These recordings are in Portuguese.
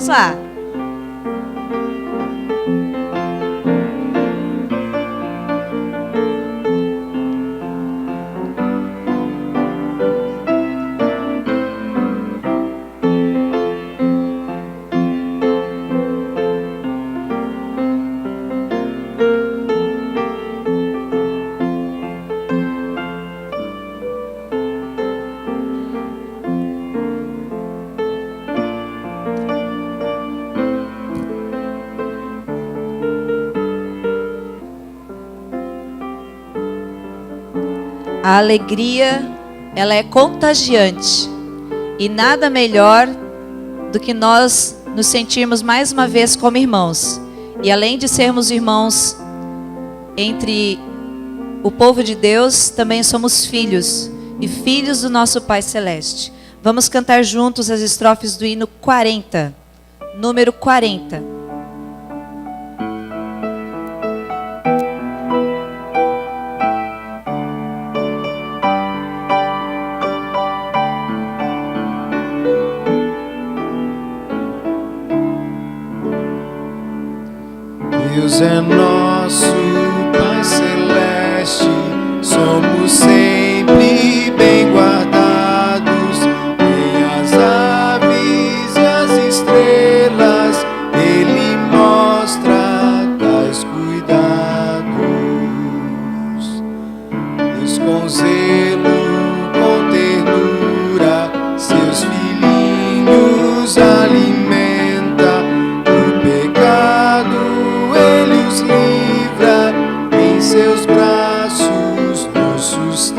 Vamos lá. A alegria, ela é contagiante. E nada melhor do que nós nos sentirmos mais uma vez como irmãos. E além de sermos irmãos entre o povo de Deus, também somos filhos. E filhos do nosso Pai Celeste. Vamos cantar juntos as estrofes do hino 40. Número 40. Deus é nosso Pai Celeste, somos sempre bem guardados, nem as aves e as estrelas, Ele mostra tais cuidados. Deus com zelo, com ternura, seus filhinhos alimenta, do pecado Ele os livra, em seus braços nos sustenta.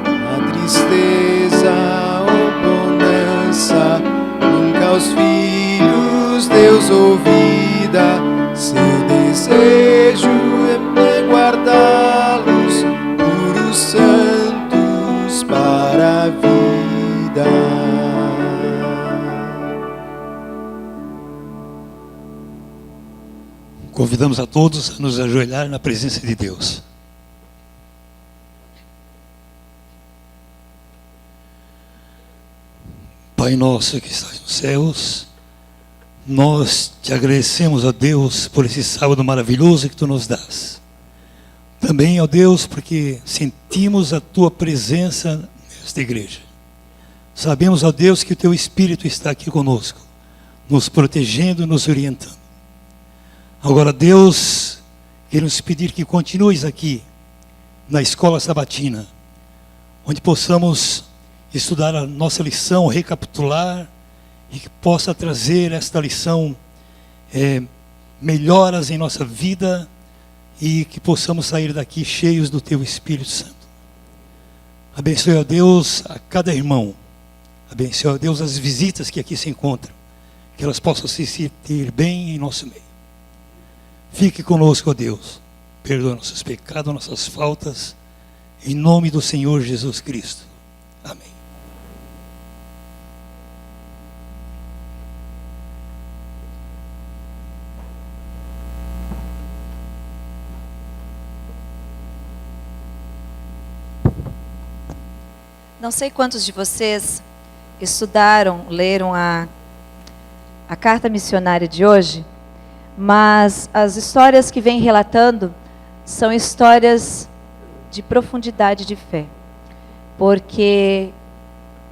Na tristeza ou bonança, nunca os filhos Deus ouvida. Seu desejo é guardá-los puros santos para a vida. Convidamos a todos a nos ajoelhar na presença de Deus. Pai nosso que estás nos céus, nós te agradecemos, ó Deus, por esse sábado maravilhoso que tu nos dás. Também, ó Deus, porque sentimos a tua presença nesta igreja. Sabemos, ó Deus, que o teu Espírito está aqui conosco, nos protegendo, nos orientando. Agora, Deus, queremos pedir que continues aqui, na escola sabatina, onde possamos estudar a nossa lição, recapitular, e que possa trazer esta lição melhoras em nossa vida, e que possamos sair daqui cheios do Teu Espírito Santo. Abençoe, ó Deus, a cada irmão. Abençoe, ó Deus, as visitas que aqui se encontram, que elas possam se sentir bem em nosso meio. Fique conosco, ó Deus. Perdoa nossos pecados, nossas faltas. Em nome do Senhor Jesus Cristo. Amém. Não sei quantos de vocês estudaram, leram a carta missionária de hoje, mas as histórias que vem relatando são histórias de profundidade de fé. Porque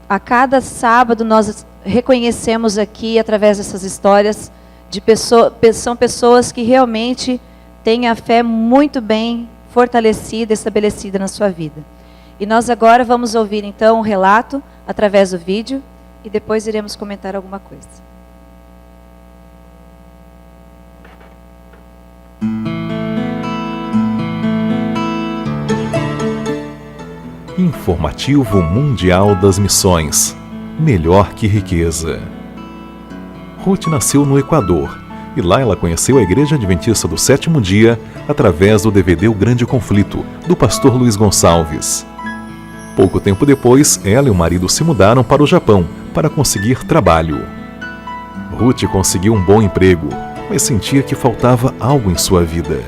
a cada sábado nós reconhecemos aqui, através dessas histórias, são pessoas que realmente têm a fé muito bem fortalecida, estabelecida na sua vida. E nós agora vamos ouvir então um relato através do vídeo e depois iremos comentar alguma coisa. Informativo Mundial das Missões. Melhor que riqueza. Ruth nasceu no Equador e lá ela conheceu a Igreja Adventista do Sétimo Dia através do DVD O Grande Conflito, do pastor Luiz Gonçalves. Pouco tempo depois, ela e o marido se mudaram para o Japão para conseguir trabalho. Ruth conseguiu um bom emprego, mas sentia que faltava algo em sua vida.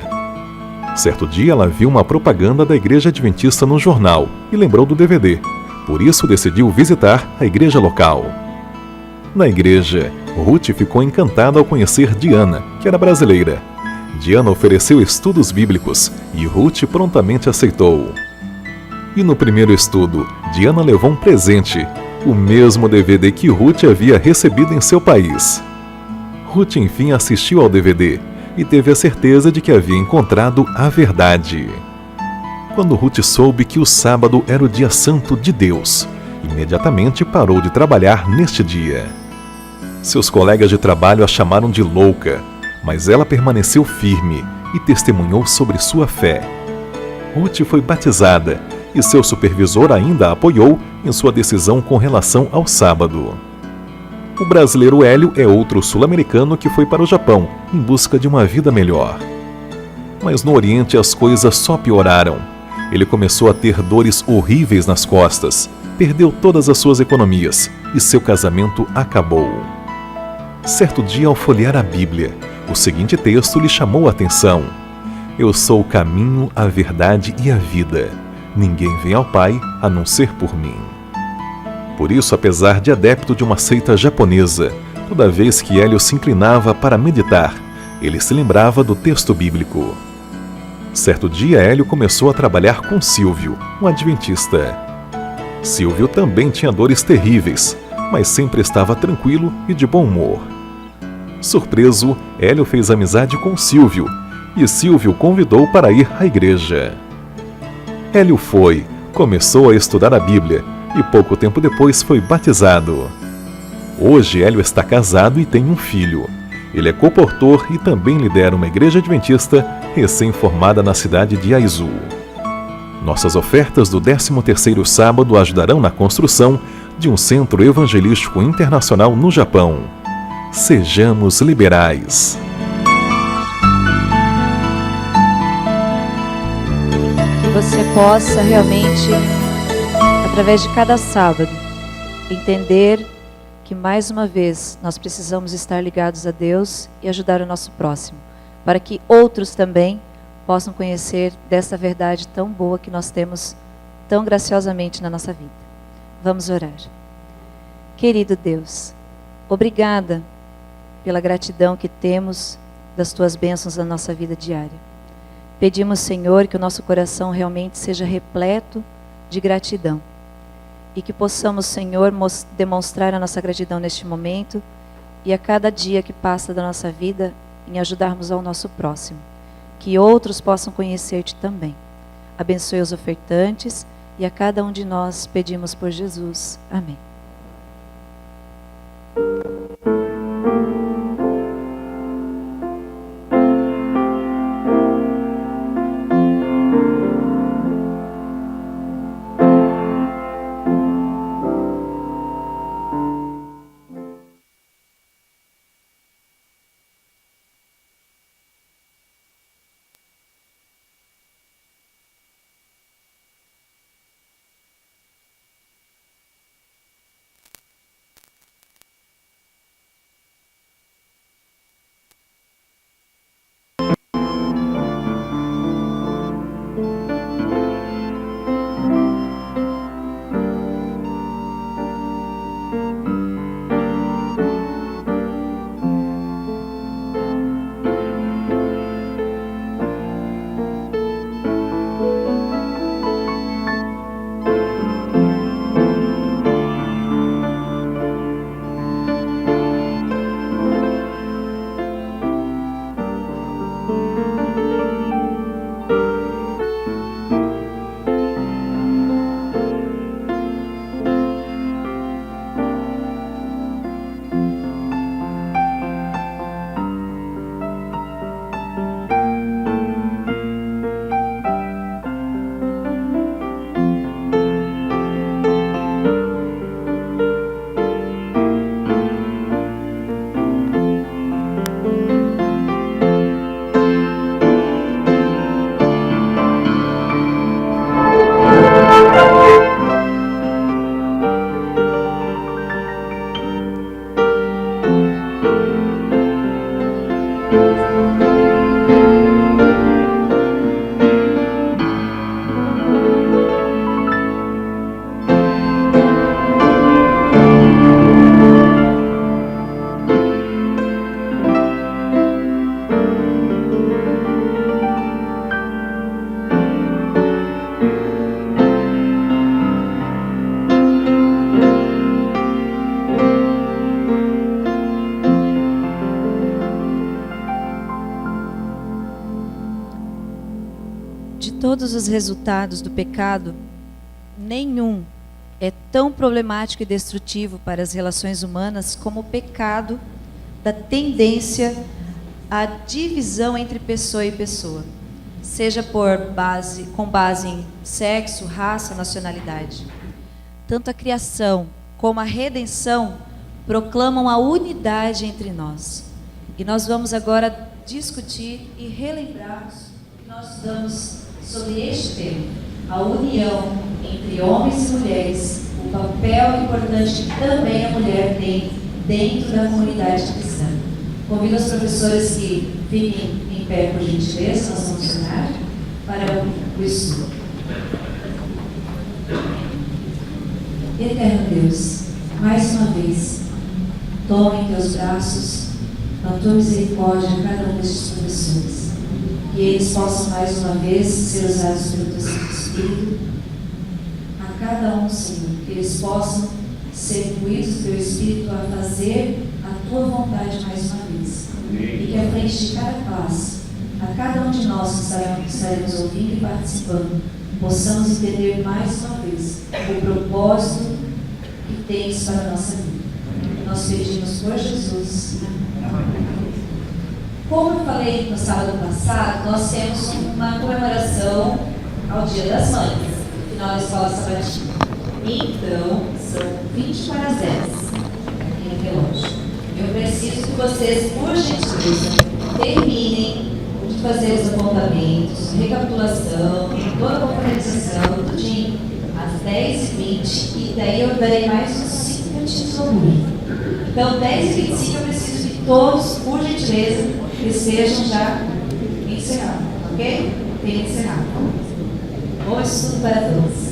Certo dia, ela viu uma propaganda da Igreja Adventista no jornal e lembrou do DVD. Por isso, decidiu visitar a igreja local. Na igreja, Ruth ficou encantada ao conhecer Diana, que era brasileira. Diana ofereceu estudos bíblicos e Ruth prontamente aceitou. E no primeiro estudo, Diana levou um presente, o mesmo DVD que Ruth havia recebido em seu país. Ruth enfim assistiu ao DVD e teve a certeza de que havia encontrado a verdade. Quando Ruth soube que o sábado era o dia santo de Deus, imediatamente parou de trabalhar neste dia. Seus colegas de trabalho a chamaram de louca, mas ela permaneceu firme e testemunhou sobre sua fé. Ruth foi batizada e seu supervisor ainda a apoiou em sua decisão com relação ao sábado. O brasileiro Hélio é outro sul-americano que foi para o Japão em busca de uma vida melhor. Mas no Oriente as coisas só pioraram. Ele começou a ter dores horríveis nas costas, perdeu todas as suas economias e seu casamento acabou. Certo dia, ao folhear a Bíblia, o seguinte texto lhe chamou a atenção: Eu sou o caminho, a verdade e a vida. Ninguém vem ao Pai a não ser por mim. Por isso, apesar de adepto de uma seita japonesa, toda vez que Hélio se inclinava para meditar, ele se lembrava do texto bíblico. Certo dia, Hélio começou a trabalhar com Silvio, um adventista. Silvio também tinha dores terríveis, mas sempre estava tranquilo e de bom humor. Surpreso, Hélio fez amizade com Silvio, e Silvio o convidou para ir à igreja. Hélio foi, começou a estudar a Bíblia, e pouco tempo depois foi batizado. Hoje, Hélio está casado e tem um filho. Ele é comportor e também lidera uma igreja adventista recém-formada na cidade de Aizu. Nossas ofertas do 13º sábado ajudarão na construção de um centro evangelístico internacional no Japão. Sejamos liberais. Que você possa realmente, através de cada sábado, entender que mais uma vez nós precisamos estar ligados a Deus e ajudar o nosso próximo, para que outros também possam conhecer dessa verdade tão boa que nós temos tão graciosamente na nossa vida. Vamos orar. Querido Deus, obrigada pela gratidão que temos das Tuas bênçãos na nossa vida diária. Pedimos, Senhor, que o nosso coração realmente seja repleto de gratidão e que possamos, Senhor, demonstrar a nossa gratidão neste momento e a cada dia que passa da nossa vida em ajudarmos ao nosso próximo. Que outros possam conhecer-te também. Abençoe os ofertantes e a cada um de nós pedimos por Jesus. Amém. todos os resultados do pecado, nenhum é tão problemático e destrutivo para as relações humanas como o pecado da tendência à divisão entre pessoa e pessoa, seja com base em sexo, raça, nacionalidade. Tanto a criação como a redenção proclamam a unidade entre nós. E nós vamos agora discutir e relembrar o que nós estudamos sobre este tema, a união entre homens e mulheres, o papel importante que também a mulher tem dentro da comunidade cristã. Convido os professores que fiquem em pé, por gentileza, nós vamos orar para o estudo. Eterno Deus, mais uma vez, toma em teus braços, na tua misericórdia, cada um destes professores, que eles possam mais uma vez ser usados pelo teu Santo Espírito, a cada um, Senhor, que eles possam ser imbuídos do teu Espírito a fazer a tua vontade mais uma vez, e que à frente de cada classe, a cada um de nós que estaremos ouvindo e participando, possamos entender mais uma vez o propósito que tens para a nossa vida. Nós pedimos por Jesus. Como eu falei no sábado passado, nós temos uma comemoração ao Dia das Mães, no final da escola sabatina. Então, são 20 para as 10 aqui no relógio. Eu preciso que vocês, por gentileza, terminem de fazer os apontamentos, recapitulação, toda a confraternização, tudinho, às 10h20, e daí eu darei mais uns 5 minutinhos ao público. Então, 10h25 eu preciso que todos, por gentileza, estejam já encerrados, ok? Tem que encerrar. Bom estudo para todos.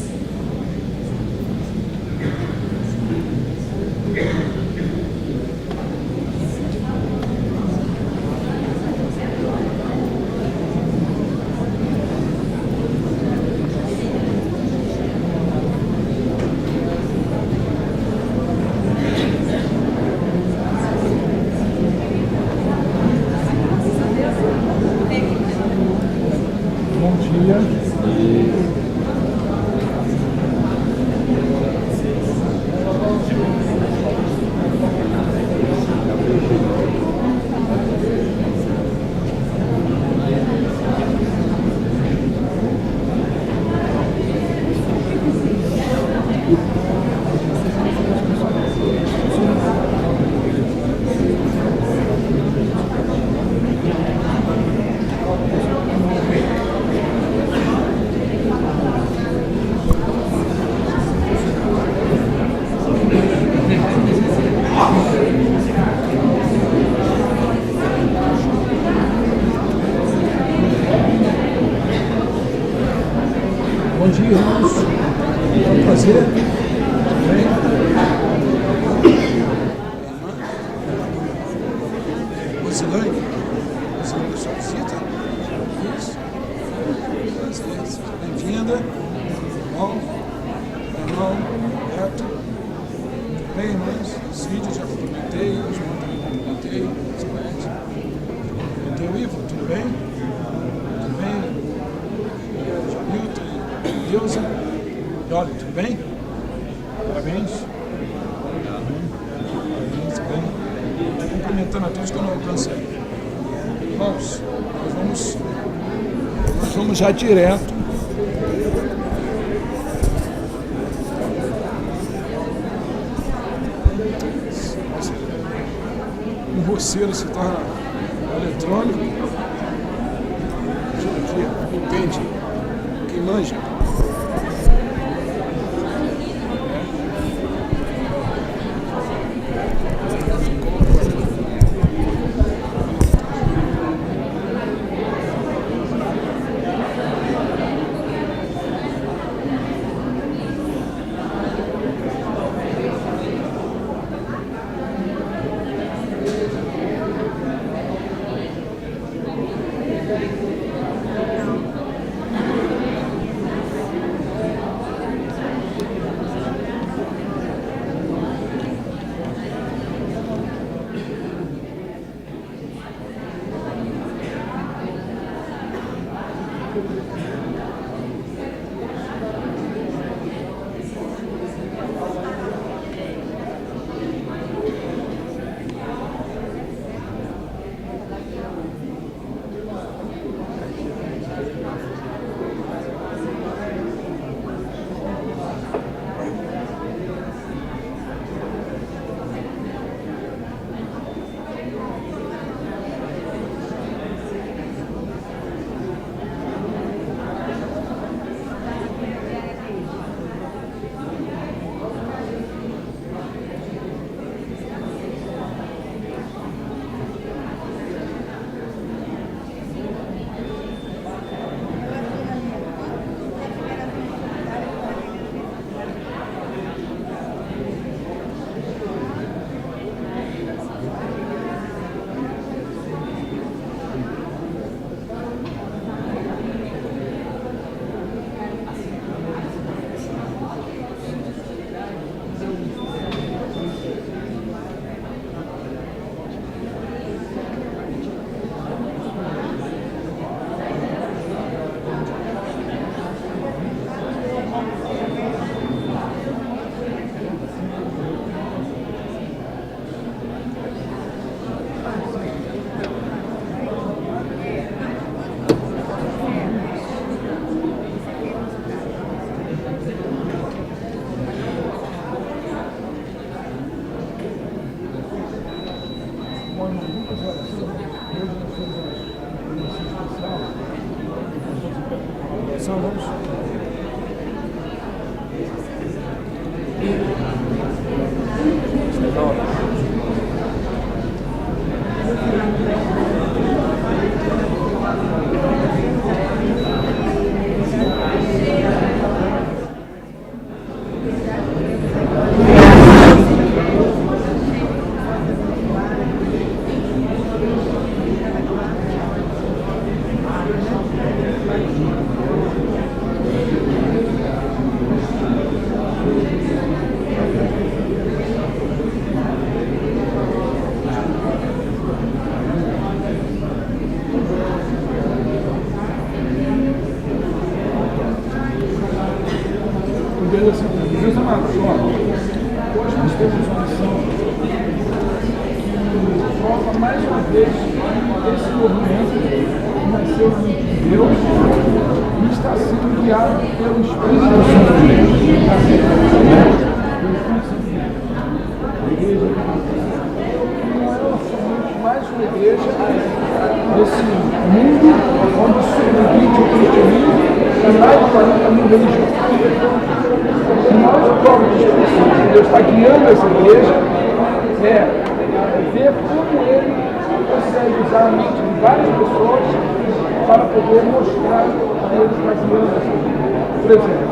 Bom dia, irmãos. É um prazer. Rosilane, da sua visita. Isso. Prazer. Seja bem-vinda. Irmão, Roberto. Muito bem, irmãos. Os vídeos já cumprimentei, os irmãos também cumprimentei. Cumprimentei o Ivo, tudo bem? Tudo bem? Deusa, olha, tudo bem? Parabéns. Parabéns, bem. Estou cumprimentando a todos que eu não alcancei. Irmãos, nós vamos já direto. Um roceiro se torna eletrônico. Aqui, entende? Quem manja. oração, vamos. Deus amado, hoje nós temos uma missão que prova mais uma vez esse movimento que nasceu na mente de Deus e está sendo guiado pelo Espírito Santo de Deus. A igreja não é somente mais uma igreja desse mundo onde submite o cristianismo e mais de 40 mil religiões. Nós, como Deus está guiando essa igreja, ver como Ele consegue usar a mente de várias pessoas para poder mostrar que Ele está guiando essa igreja. Por exemplo,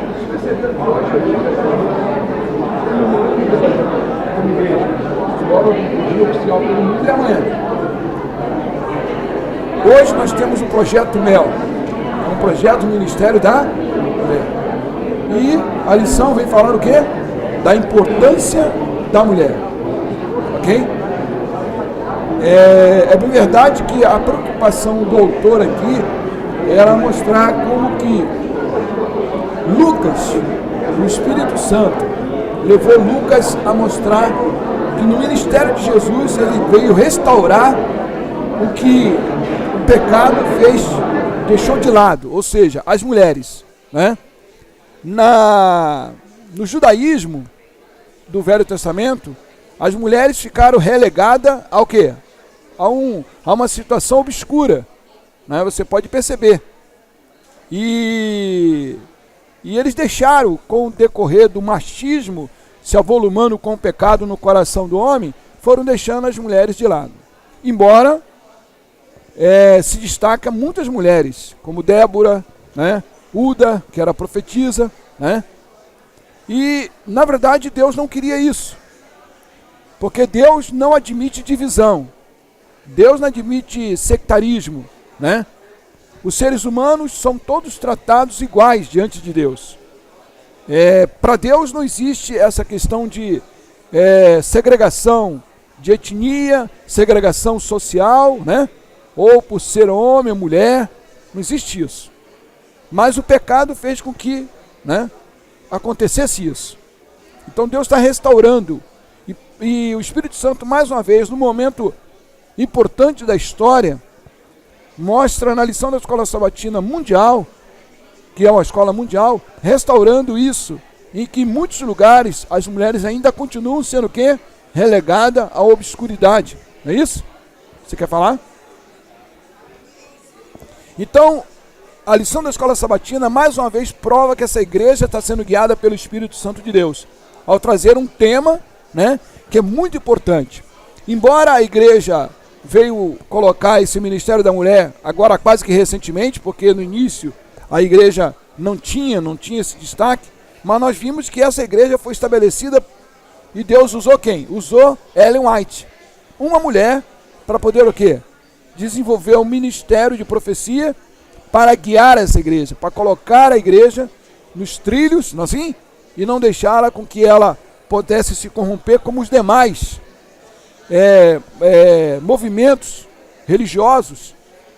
vocês perceberam que hoje a igreja está como igreja, embora o dia oficial pelo mundo é amanhã. Hoje nós temos o projeto MEL, um projeto do Ministério da Mulher. E a lição vem falar o quê? Da importância da mulher. Ok? É bem verdade que a preocupação do autor aqui era mostrar como que Lucas, o Espírito Santo, levou Lucas a mostrar que no ministério de Jesus ele veio restaurar o que o pecado deixou de lado, ou seja, as mulheres, né? No judaísmo do Velho Testamento, as mulheres ficaram relegadas ao quê? A uma situação obscura, né? Você pode perceber. E eles deixaram, com o decorrer do machismo se avolumando com o pecado no coração do homem, foram deixando as mulheres de lado. Embora se destaca muitas mulheres, como Débora, né? Uda, que era profetisa, né? E, na verdade, Deus não queria isso. Porque Deus não admite divisão. Deus não admite sectarismo, né? Os seres humanos são todos tratados iguais diante de Deus. Para Deus não existe essa questão de segregação de etnia, segregação social, né? Ou por ser homem ou mulher, não existe isso. Mas o pecado fez com que, né, acontecesse isso. Então Deus está restaurando. E o Espírito Santo, mais uma vez, no momento importante da história, mostra na lição da Escola Sabatina Mundial, que é uma escola mundial, restaurando isso, em que em muitos lugares as mulheres ainda continuam sendo o quê? Relegadas à obscuridade. Não é isso? Você quer falar? Então, a lição da Escola Sabatina, mais uma vez, prova que essa igreja está sendo guiada pelo Espírito Santo de Deus, ao trazer um tema, né, que é muito importante. Embora a igreja veio colocar esse Ministério da Mulher, agora quase que recentemente, porque no início a igreja não tinha esse destaque, mas nós vimos que essa igreja foi estabelecida e Deus usou quem? Usou Ellen White, uma mulher, para poder o quê? Desenvolver um ministério de profecia para guiar essa igreja, para colocar a igreja nos trilhos, não assim? E não deixá-la com que ela pudesse se corromper como os demais movimentos religiosos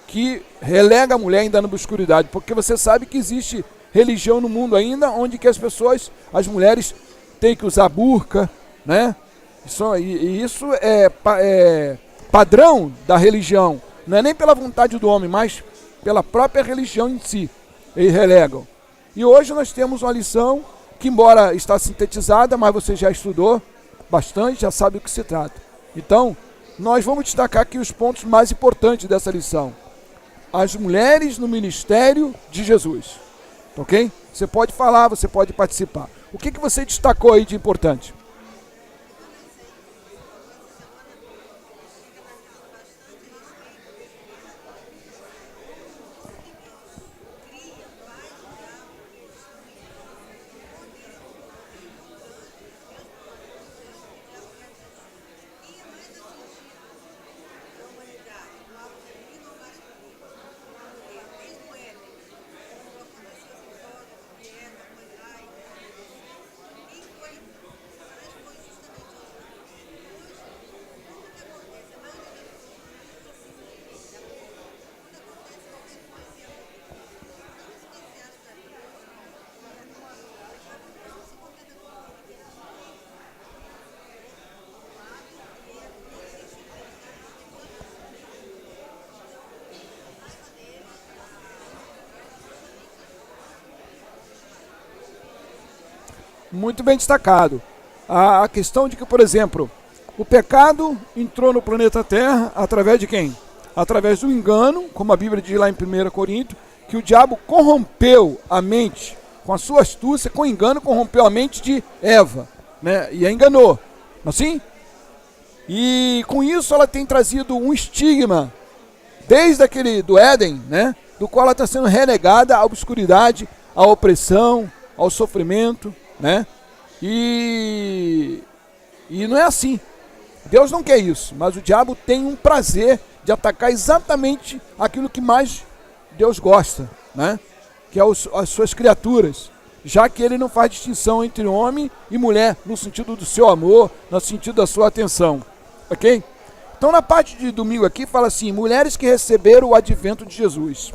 que relega a mulher ainda na obscuridade, porque você sabe que existe religião no mundo ainda onde que as mulheres têm que usar burca, né? Isso é padrão da religião, não é nem pela vontade do homem, mas pela própria religião em si, eles relegam. E hoje nós temos uma lição que, embora está sintetizada, mas você já estudou bastante, já sabe do que se trata. Então, nós vamos destacar aqui os pontos mais importantes dessa lição. As mulheres no ministério de Jesus. Ok? Você pode falar, você pode participar. O que você destacou aí de importante? Muito bem destacado. A questão de que, por exemplo, o pecado entrou no planeta Terra através de quem? Através do engano, como a Bíblia diz lá em 1 Coríntios, que o diabo corrompeu a mente, com a sua astúcia, com engano, corrompeu a mente de Eva, né? E a enganou, assim? E com isso ela tem trazido um estigma, desde aquele do Éden, né? Do qual ela está sendo renegada à obscuridade, à opressão, ao sofrimento, né? E não é assim. Deus não quer isso, mas o diabo tem um prazer de atacar exatamente aquilo que mais Deus gosta, né? Que é as suas criaturas, já que ele não faz distinção entre homem e mulher, no sentido do seu amor, no sentido da sua atenção, ok? Então na parte de domingo aqui fala assim, mulheres que receberam o advento de Jesus.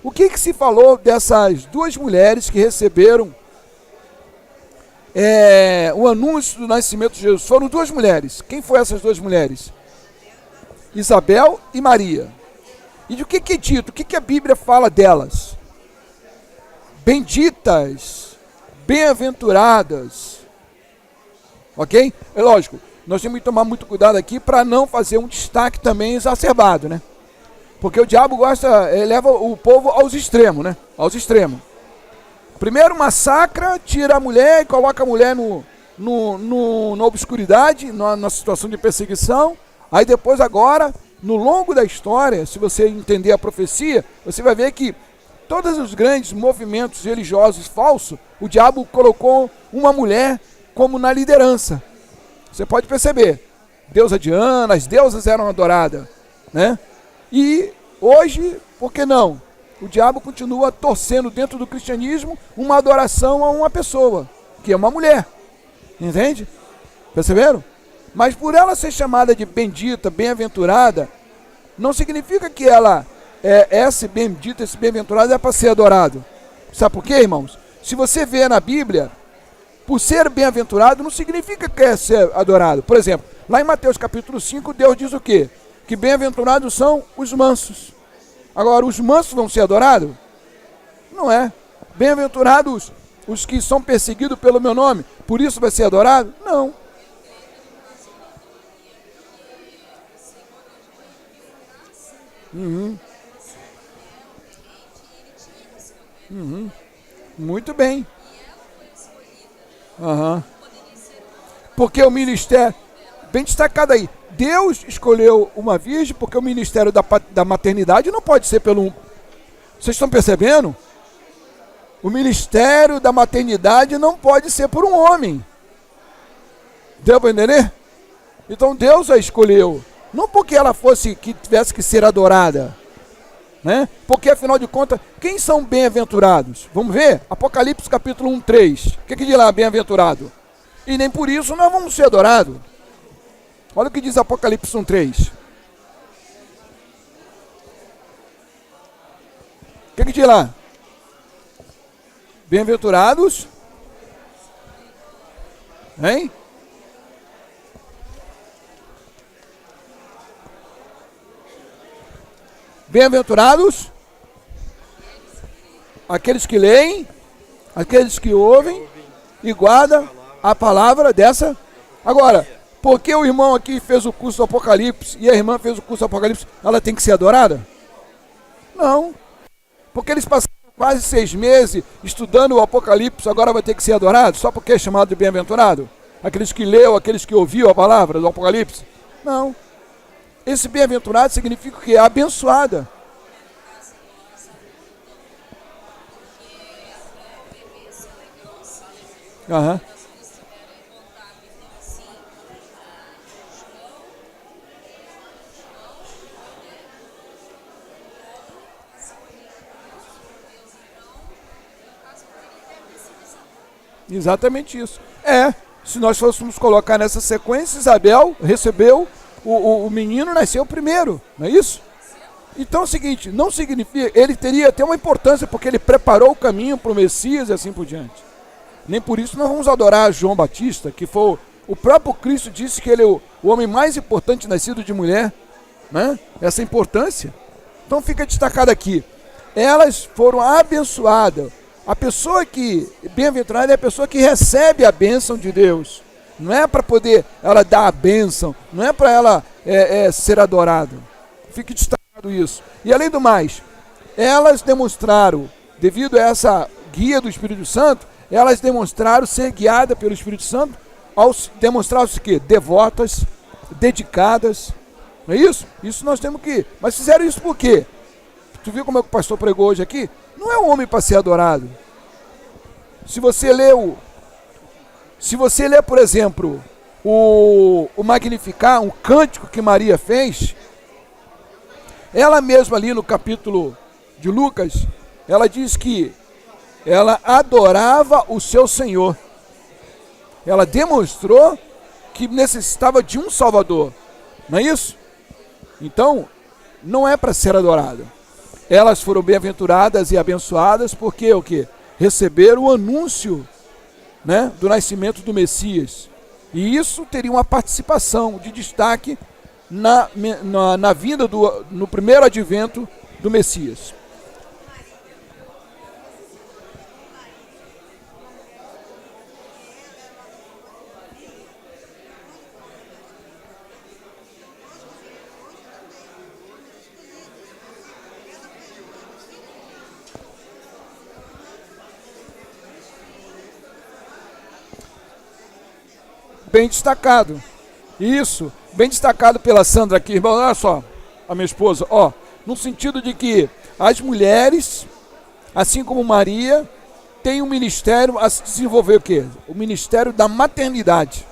O que se falou dessas duas mulheres que receberam o anúncio do nascimento de Jesus? Foram duas mulheres. Quem foram essas duas mulheres? Isabel e Maria. E de o que é dito? O que a Bíblia fala delas? Benditas, bem-aventuradas. Ok? É lógico, nós temos que tomar muito cuidado aqui para não fazer um destaque também exacerbado, né? Porque o diabo leva o povo aos extremos, né? Aos extremos. Primeiro massacra, tira a mulher e coloca a mulher na obscuridade, na situação de perseguição. Aí depois agora, no longo da história, se você entender a profecia, você vai ver que todos os grandes movimentos religiosos falsos, o diabo colocou uma mulher como na liderança. Você pode perceber, deusa Diana, as deusas eram adoradas, né? E hoje, por que não? O diabo continua torcendo dentro do cristianismo uma adoração a uma pessoa, que é uma mulher. Entende? Perceberam? Mas por ela ser chamada de bendita, bem-aventurada, não significa que ela esse bendito, esse bem-aventurado é para ser adorado. Sabe por quê, irmãos? Se você vê na Bíblia, por ser bem-aventurado não significa que é ser adorado. Por exemplo, lá em Mateus capítulo 5, Deus diz o quê? Que bem-aventurados são os mansos. Agora, os mansos vão ser adorados? Não é. Bem-aventurados os que são perseguidos pelo meu nome, por isso vai ser adorado? Não. Muito bem. Porque o ministério, bem destacado aí, Deus escolheu uma virgem porque o ministério da maternidade não pode ser pelo... Vocês estão percebendo? O ministério da maternidade não pode ser por um homem. Deu para entender? Então Deus a escolheu. Não porque ela tivesse que ser adorada, né? Porque afinal de contas, quem são bem-aventurados? Vamos ver? Apocalipse capítulo 1, 3. O que diz lá, bem-aventurado? E nem por isso nós vamos ser adorados. Olha o que diz Apocalipse 1, 3. O que diz lá? Bem-aventurados. Hein? Bem-aventurados aqueles que leem, aqueles que ouvem e guardam a palavra dessa. Agora, porque o irmão aqui fez o curso do Apocalipse e a irmã fez o curso do Apocalipse, ela tem que ser adorada? Não. Porque eles passaram quase 6 meses estudando o Apocalipse, agora vai ter que ser adorado só porque é chamado de bem-aventurado? Aqueles que leu, aqueles que ouviu a palavra do Apocalipse? Não. Esse bem-aventurado significa que é abençoada. Aham. Exatamente isso. Se nós fôssemos colocar nessa sequência, Isabel recebeu, o menino nasceu primeiro, não é isso? Então é o seguinte, não significa, ele teria até uma importância, porque ele preparou o caminho para o Messias e assim por diante. Nem por isso nós vamos adorar João Batista, que foi o próprio Cristo disse que ele é o homem mais importante nascido de mulher, né? Essa importância. Então fica destacado aqui, elas foram abençoadas. A pessoa que, bem-aventurada, é a pessoa que recebe a bênção de Deus. Não é para poder ela dar a bênção, não é para ela ser adorada. Fique destacado isso. E além do mais, elas demonstraram, devido a essa guia do Espírito Santo, elas demonstraram ser guiadas pelo Espírito Santo, ao demonstrar-se que devotas, dedicadas. Não é isso? Isso nós temos que... Mas fizeram isso por quê? Tu viu como é que o pastor pregou hoje aqui? Não é um homem para ser adorado. Se você lê, por exemplo, o Magnificar, um cântico que Maria fez, ela mesma ali no capítulo de Lucas, ela diz que ela adorava o seu Senhor. Ela demonstrou que necessitava de um Salvador. Não é isso? Então, não é para ser adorada. Elas foram bem-aventuradas e abençoadas porque o quê? Receberam o anúncio, né, do nascimento do Messias. E isso teria uma participação de destaque na vinda no primeiro advento do Messias. Bem destacado. Isso, bem destacado pela Sandra aqui, irmão. Olha só, a minha esposa, no sentido de que as mulheres, assim como Maria, têm um ministério a se desenvolver o quê? O ministério da maternidade.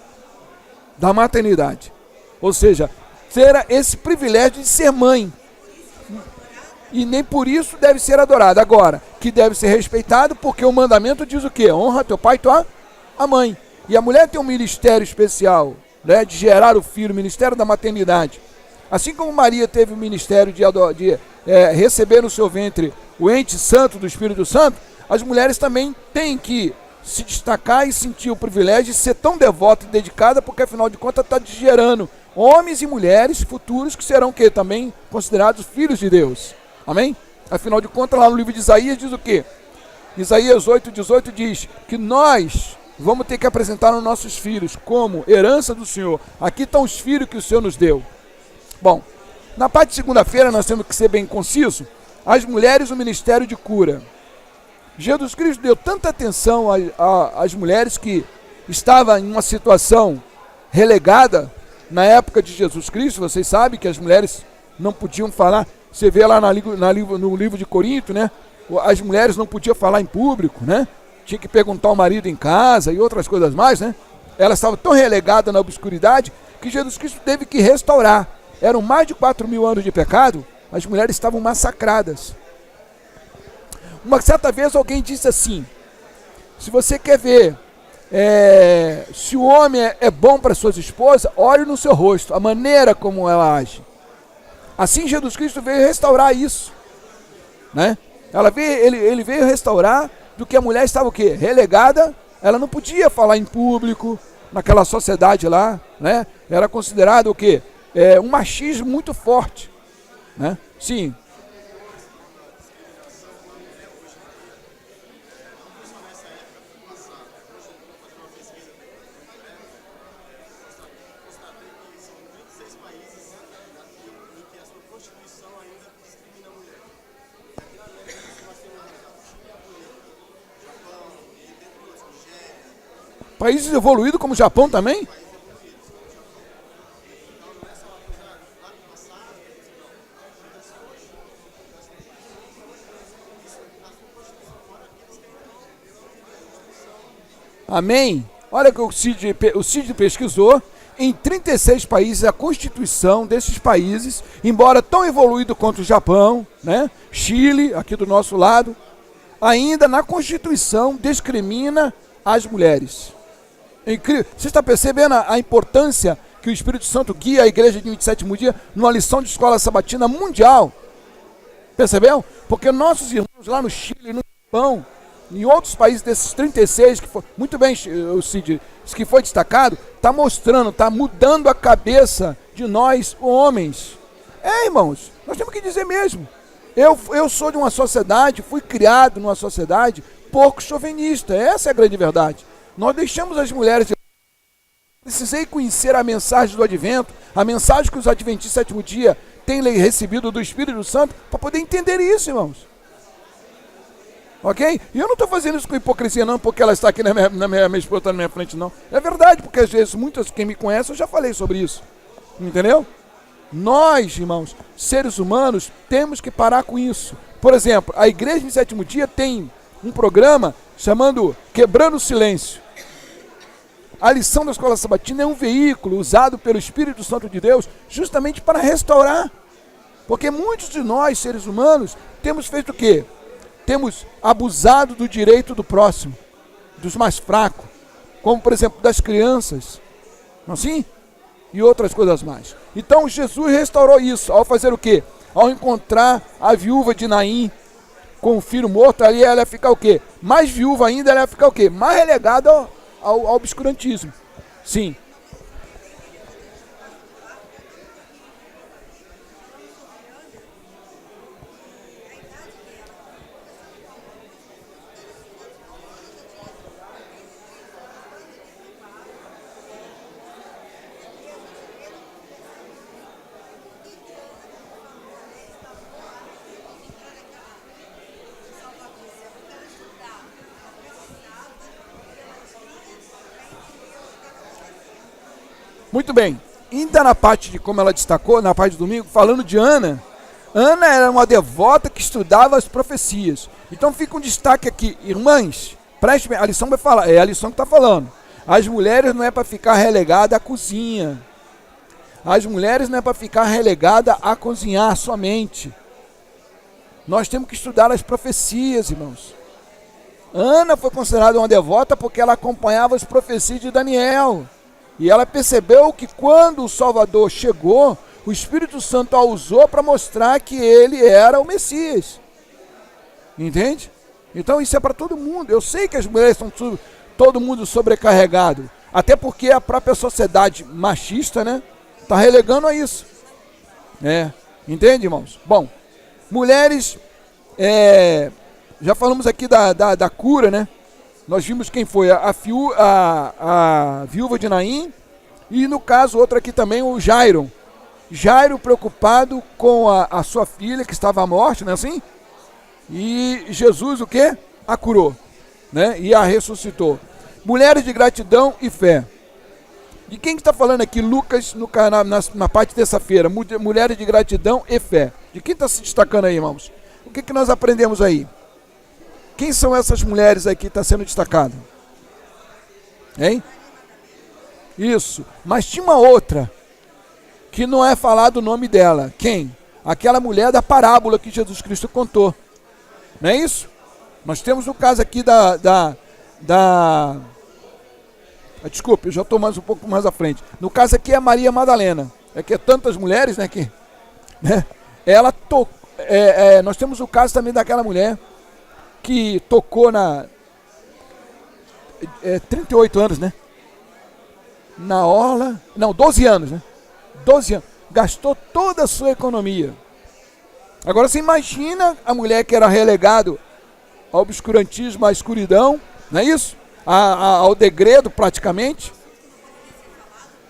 Da maternidade. Ou seja, ter esse privilégio de ser mãe. E nem por isso deve ser adorado. Agora, que deve ser respeitado, porque o mandamento diz o quê? Honra teu pai e tua mãe. E a mulher tem um ministério especial, né, de gerar o filho, o ministério da maternidade. Assim como Maria teve o ministério de receber no seu ventre o ente santo do Espírito Santo, as mulheres também têm que se destacar e sentir o privilégio de ser tão devota e dedicada, porque afinal de contas está gerando homens e mulheres futuros que serão que também considerados filhos de Deus. Amém? Afinal de contas, lá no livro de Isaías diz o quê? Isaías 8:18 diz que nós vamos ter que apresentar os nossos filhos como herança do Senhor. Aqui estão os filhos que o Senhor nos deu. Bom, na parte de segunda-feira nós temos que ser bem conciso. As mulheres, o ministério de cura. Jesus Cristo deu tanta atenção às mulheres que estavam em uma situação relegada na época de Jesus Cristo. Vocês sabem que as mulheres não podiam falar. Você vê lá no livro de Corinto, né? As mulheres não podiam falar em público, né? Tinha que perguntar ao marido em casa e outras coisas mais, né? Elas estavam tão relegadas na obscuridade que Jesus Cristo teve que restaurar. Eram mais de 4.000 anos de pecado, as mulheres estavam massacradas. Uma certa vez alguém disse assim, se você quer ver se o homem é bom para suas esposas, olhe no seu rosto, a maneira como ela age. Assim Jesus Cristo veio restaurar isso, né? Ele veio restaurar do que a mulher estava o quê? Relegada, ela não podia falar em público, naquela sociedade lá, né? Era considerado o quê? Um machismo muito forte, né? Sim. Países evoluídos como o Japão também? Amém? Olha que o Cid pesquisou. Em 36 países, a Constituição desses países, embora tão evoluído quanto o Japão, né? Chile, aqui do nosso lado, ainda na Constituição discrimina as mulheres. É incrível. Você está percebendo a importância que o Espírito Santo guia a igreja de 27º dia numa lição de escola sabatina mundial? Percebeu? Porque nossos irmãos lá no Chile, no Japão, em outros países desses 36, que foi, muito bem, o Cid, que foi destacado, está mostrando, está mudando a cabeça de nós, homens. Irmãos, nós temos que dizer mesmo. Eu sou de uma sociedade, fui criado numa sociedade pouco chauvinista. Essa é a grande verdade. Nós deixamos as mulheres... Precisei conhecer a mensagem do Advento, a mensagem que os Adventistas do sétimo dia têm recebido do Espírito Santo, para poder entender isso, irmãos. Ok? E eu não estou fazendo isso com hipocrisia, não, porque ela está aqui minha esposa está na minha frente, não. É verdade, porque às vezes, quem me conhece, eu já falei sobre isso. Entendeu? Nós, irmãos, seres humanos, temos que parar com isso. Por exemplo, a igreja de sétimo dia tem um programa chamando Quebrando o Silêncio. A lição da escola sabatina é um veículo usado pelo Espírito Santo de Deus justamente para restaurar. Porque muitos de nós, seres humanos, temos feito o quê? Temos abusado do direito do próximo, dos mais fracos, como por exemplo das crianças, não é assim? E outras coisas mais. Então Jesus restaurou isso, ao fazer o quê? Ao encontrar a viúva de Naim com o filho morto, ali ela ia ficar o quê? Mais viúva ainda, ela ia ficar o quê? Mais relegada ao obscurantismo. Sim. Muito bem, ainda na parte de como ela destacou, na parte do domingo, falando de Ana. Ana era uma devota que estudava as profecias. Então fica um destaque aqui, irmãs, prestem, a lição vai falar, é a lição que está falando. As mulheres não é para ficar relegada à cozinha. As mulheres não é para ficar relegada a cozinhar somente. Nós temos que estudar as profecias, irmãos. Ana foi considerada uma devota porque ela acompanhava as profecias de Daniel. E ela percebeu que quando o Salvador chegou, o Espírito Santo a usou para mostrar que ele era o Messias. Entende? Então isso é para todo mundo. Eu sei que as mulheres estão todo mundo sobrecarregado. Até porque a própria sociedade machista, né, está relegando a isso. Entende, irmãos? Bom, mulheres, já falamos aqui da cura, né? Nós vimos quem foi a viúva de Naim e, no caso, outro aqui também, o Jairo. Jairo preocupado com a sua filha que estava à morte, não é assim? E Jesus o quê? A curou, né? E a ressuscitou. Mulheres de gratidão e fé. De quem que está falando aqui? Lucas, na parte de terça-feira. Mulheres de gratidão e fé. De quem está se destacando aí, irmãos? O que nós aprendemos aí? Quem são essas mulheres aí que está sendo destacada? Hein? Isso. Mas tinha uma outra que não é falado o nome dela. Quem? Aquela mulher da parábola que Jesus Cristo contou. Não é isso? Nós temos o caso aqui desculpe, eu já estou um pouco mais à frente. No caso aqui é a Maria Madalena. É que é tantas mulheres, né? Ela nós temos o caso também daquela mulher que tocou 38 anos, né? Na orla, não, 12 anos, né? 12 anos, gastou toda a sua economia. Agora você imagina a mulher que era relegada ao obscurantismo, à escuridão, não é isso? Ao degredo praticamente.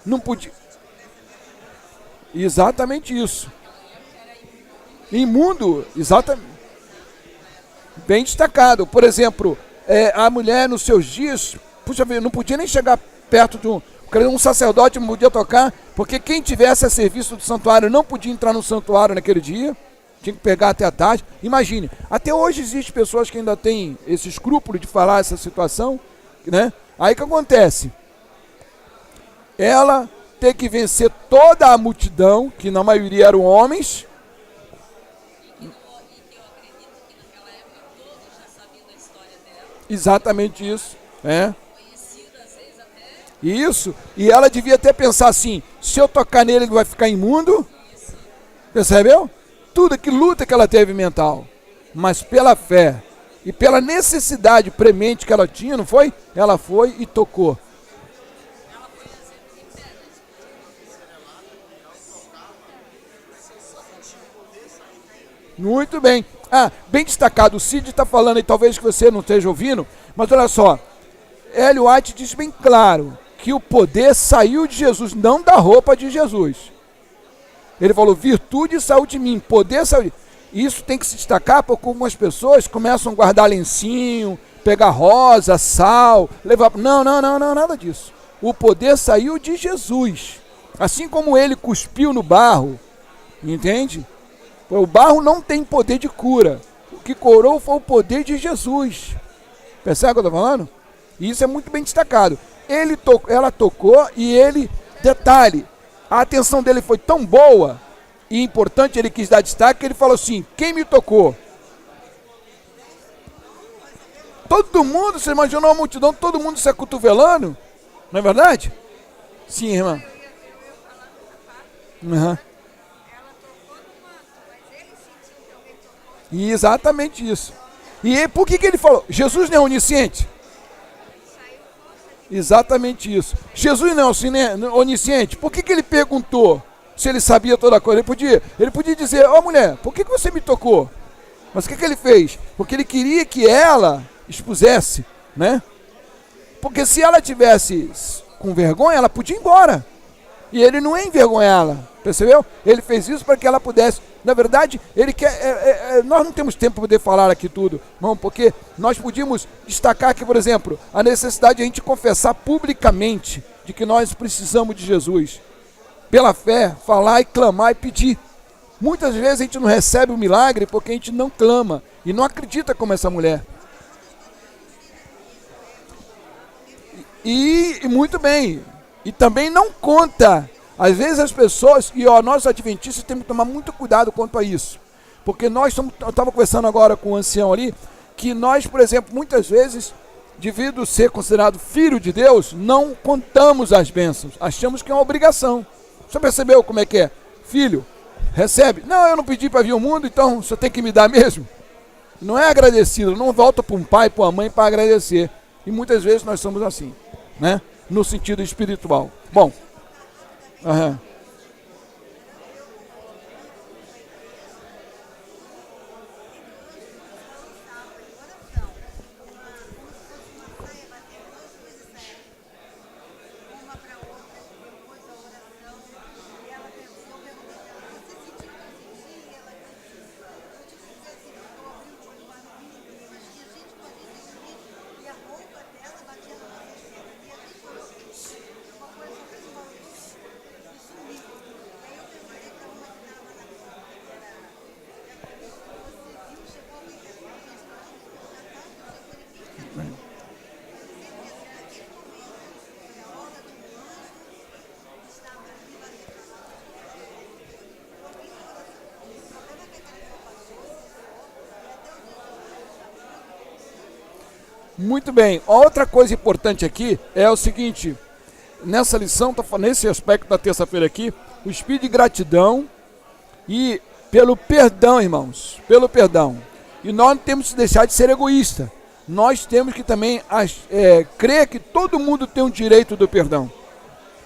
Não podia. Exatamente isso. Imundo, exatamente. Bem destacado. Por exemplo, a mulher nos seus dias puxa vida, não podia nem chegar perto de um sacerdote, não podia tocar, porque quem tivesse a serviço do santuário não podia entrar no santuário naquele dia, tinha que pegar até a tarde. Imagine, até hoje existem pessoas que ainda têm esse escrúpulo de falar essa situação, né? Aí o que acontece? Ela tem que vencer toda a multidão, que na maioria eram homens. Exatamente isso, né? Isso, e ela devia até pensar assim, se eu tocar nele ele vai ficar imundo. Percebeu? Tudo que luta que ela teve mental, mas pela fé e pela necessidade premente que ela tinha, não foi? Ela foi e tocou. Muito bem. Bem destacado, o Cid está falando aí, talvez que você não esteja ouvindo, mas olha só, Ellen White diz bem claro que o poder saiu de Jesus, não da roupa de Jesus. Ele falou, virtude saiu de mim, poder saiu de... Isso tem que se destacar porque algumas pessoas começam a guardar lencinho, pegar rosa, sal, levar... Não, nada disso. O poder saiu de Jesus. Assim como ele cuspiu no barro, entende? O barro não tem poder de cura. O que curou foi o poder de Jesus. Percebe o que eu estou falando? E isso é muito bem destacado. Ela tocou e ele... Detalhe, a atenção dele foi tão boa e importante, ele quis dar destaque, que ele falou assim, quem me tocou? Todo mundo, você imaginou uma multidão, todo mundo se acotovelando? Não é verdade? Sim, irmã. Uhum. E exatamente isso. E por que ele falou? Jesus não é onisciente? Exatamente isso. Jesus não é onisciente? Por que ele perguntou se ele sabia toda a coisa? Ele podia dizer, mulher, por que você me tocou? Mas o que ele fez? Porque ele queria que ela expusesse, né? Porque se ela tivesse com vergonha, ela podia ir embora. E ele não ia envergonhá-la, percebeu? Ele fez isso para que ela pudesse. Na verdade, ele quer. Nós não temos tempo para poder falar aqui tudo, não, porque nós podíamos destacar aqui, por exemplo, a necessidade de a gente confessar publicamente de que nós precisamos de Jesus. Pela fé, falar e clamar e pedir. Muitas vezes a gente não recebe o milagre porque a gente não clama e não acredita como essa mulher. E muito bem. E também não conta. Às vezes as pessoas, e nós adventistas temos que tomar muito cuidado quanto a isso. Porque eu estava conversando agora com um ancião ali, que nós, por exemplo, muitas vezes, devido ser considerado filho de Deus, não contamos as bênçãos. Achamos que é uma obrigação. Você percebeu como é que é? Filho, recebe. Não, eu não pedi para vir ao mundo, então você tem que me dar mesmo. Não é agradecido, não volta para um pai, para uma mãe para agradecer. E muitas vezes nós somos assim, né? No sentido espiritual. Bom. Muito bem, outra coisa importante aqui é o seguinte, nessa lição, nesse aspecto da terça-feira aqui, o espírito de gratidão e pelo perdão, irmãos, pelo perdão. E nós não temos que deixar de ser egoísta, nós temos que também crer que todo mundo tem o direito do perdão.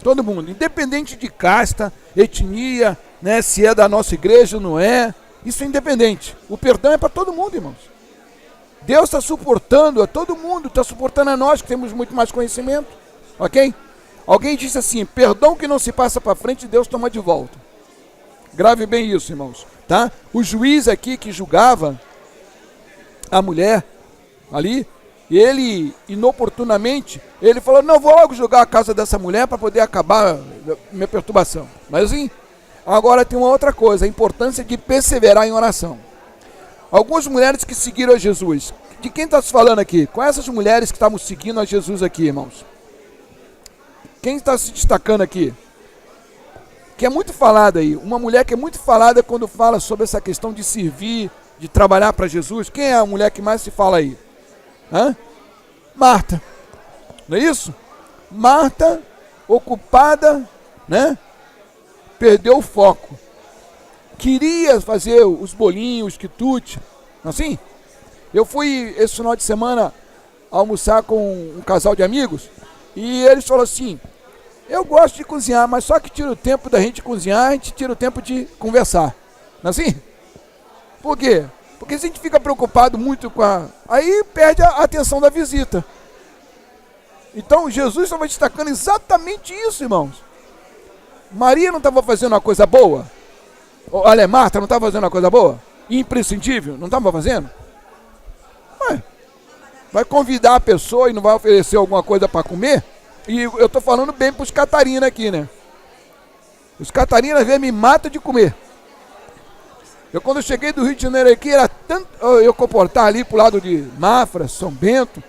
Todo mundo, independente de casta, etnia, né, se é da nossa igreja ou não é, isso é independente. O perdão é para todo mundo, irmãos. Deus está suportando a todo mundo, está suportando a nós que temos muito mais conhecimento, ok? Alguém disse assim, perdão que não se passa para frente, Deus toma de volta. Grave bem isso, irmãos, tá? O juiz aqui que julgava a mulher ali, ele, inoportunamente, ele falou, não, vou logo jogar a casa dessa mulher para poder acabar minha perturbação. Mas assim, agora tem uma outra coisa, a importância de perseverar em oração. Algumas mulheres que seguiram a Jesus, de quem está se falando aqui? Quais essas mulheres que estavam seguindo a Jesus aqui, irmãos? Quem está se destacando aqui? Que é muito falada aí, uma mulher que é muito falada quando fala sobre essa questão de servir, de trabalhar para Jesus. Quem é a mulher que mais se fala aí? Hã? Marta, não é isso? Marta, ocupada, né? Perdeu o foco. Queria fazer os bolinhos, os quitutes, assim. Eu fui esse final de semana almoçar com um casal de amigos e eles falaram assim, eu gosto de cozinhar, mas só que tira o tempo da gente cozinhar, a gente tira o tempo de conversar. Não é assim? Por quê? Porque se a gente fica preocupado muito com a... aí perde a atenção da visita. Então Jesus estava destacando exatamente isso, irmãos. Maria não estava fazendo uma coisa boa? Olha, Marta não estava fazendo uma coisa boa? Imprescindível? Não estava fazendo? Ué, vai convidar a pessoa e não vai oferecer alguma coisa para comer? E eu estou falando bem para os Catarina aqui, né? Os Catarina às vezes me matam de comer. Eu quando eu cheguei do Rio de Janeiro aqui, era tanto eu comportar ali pro lado de Mafra, São Bento.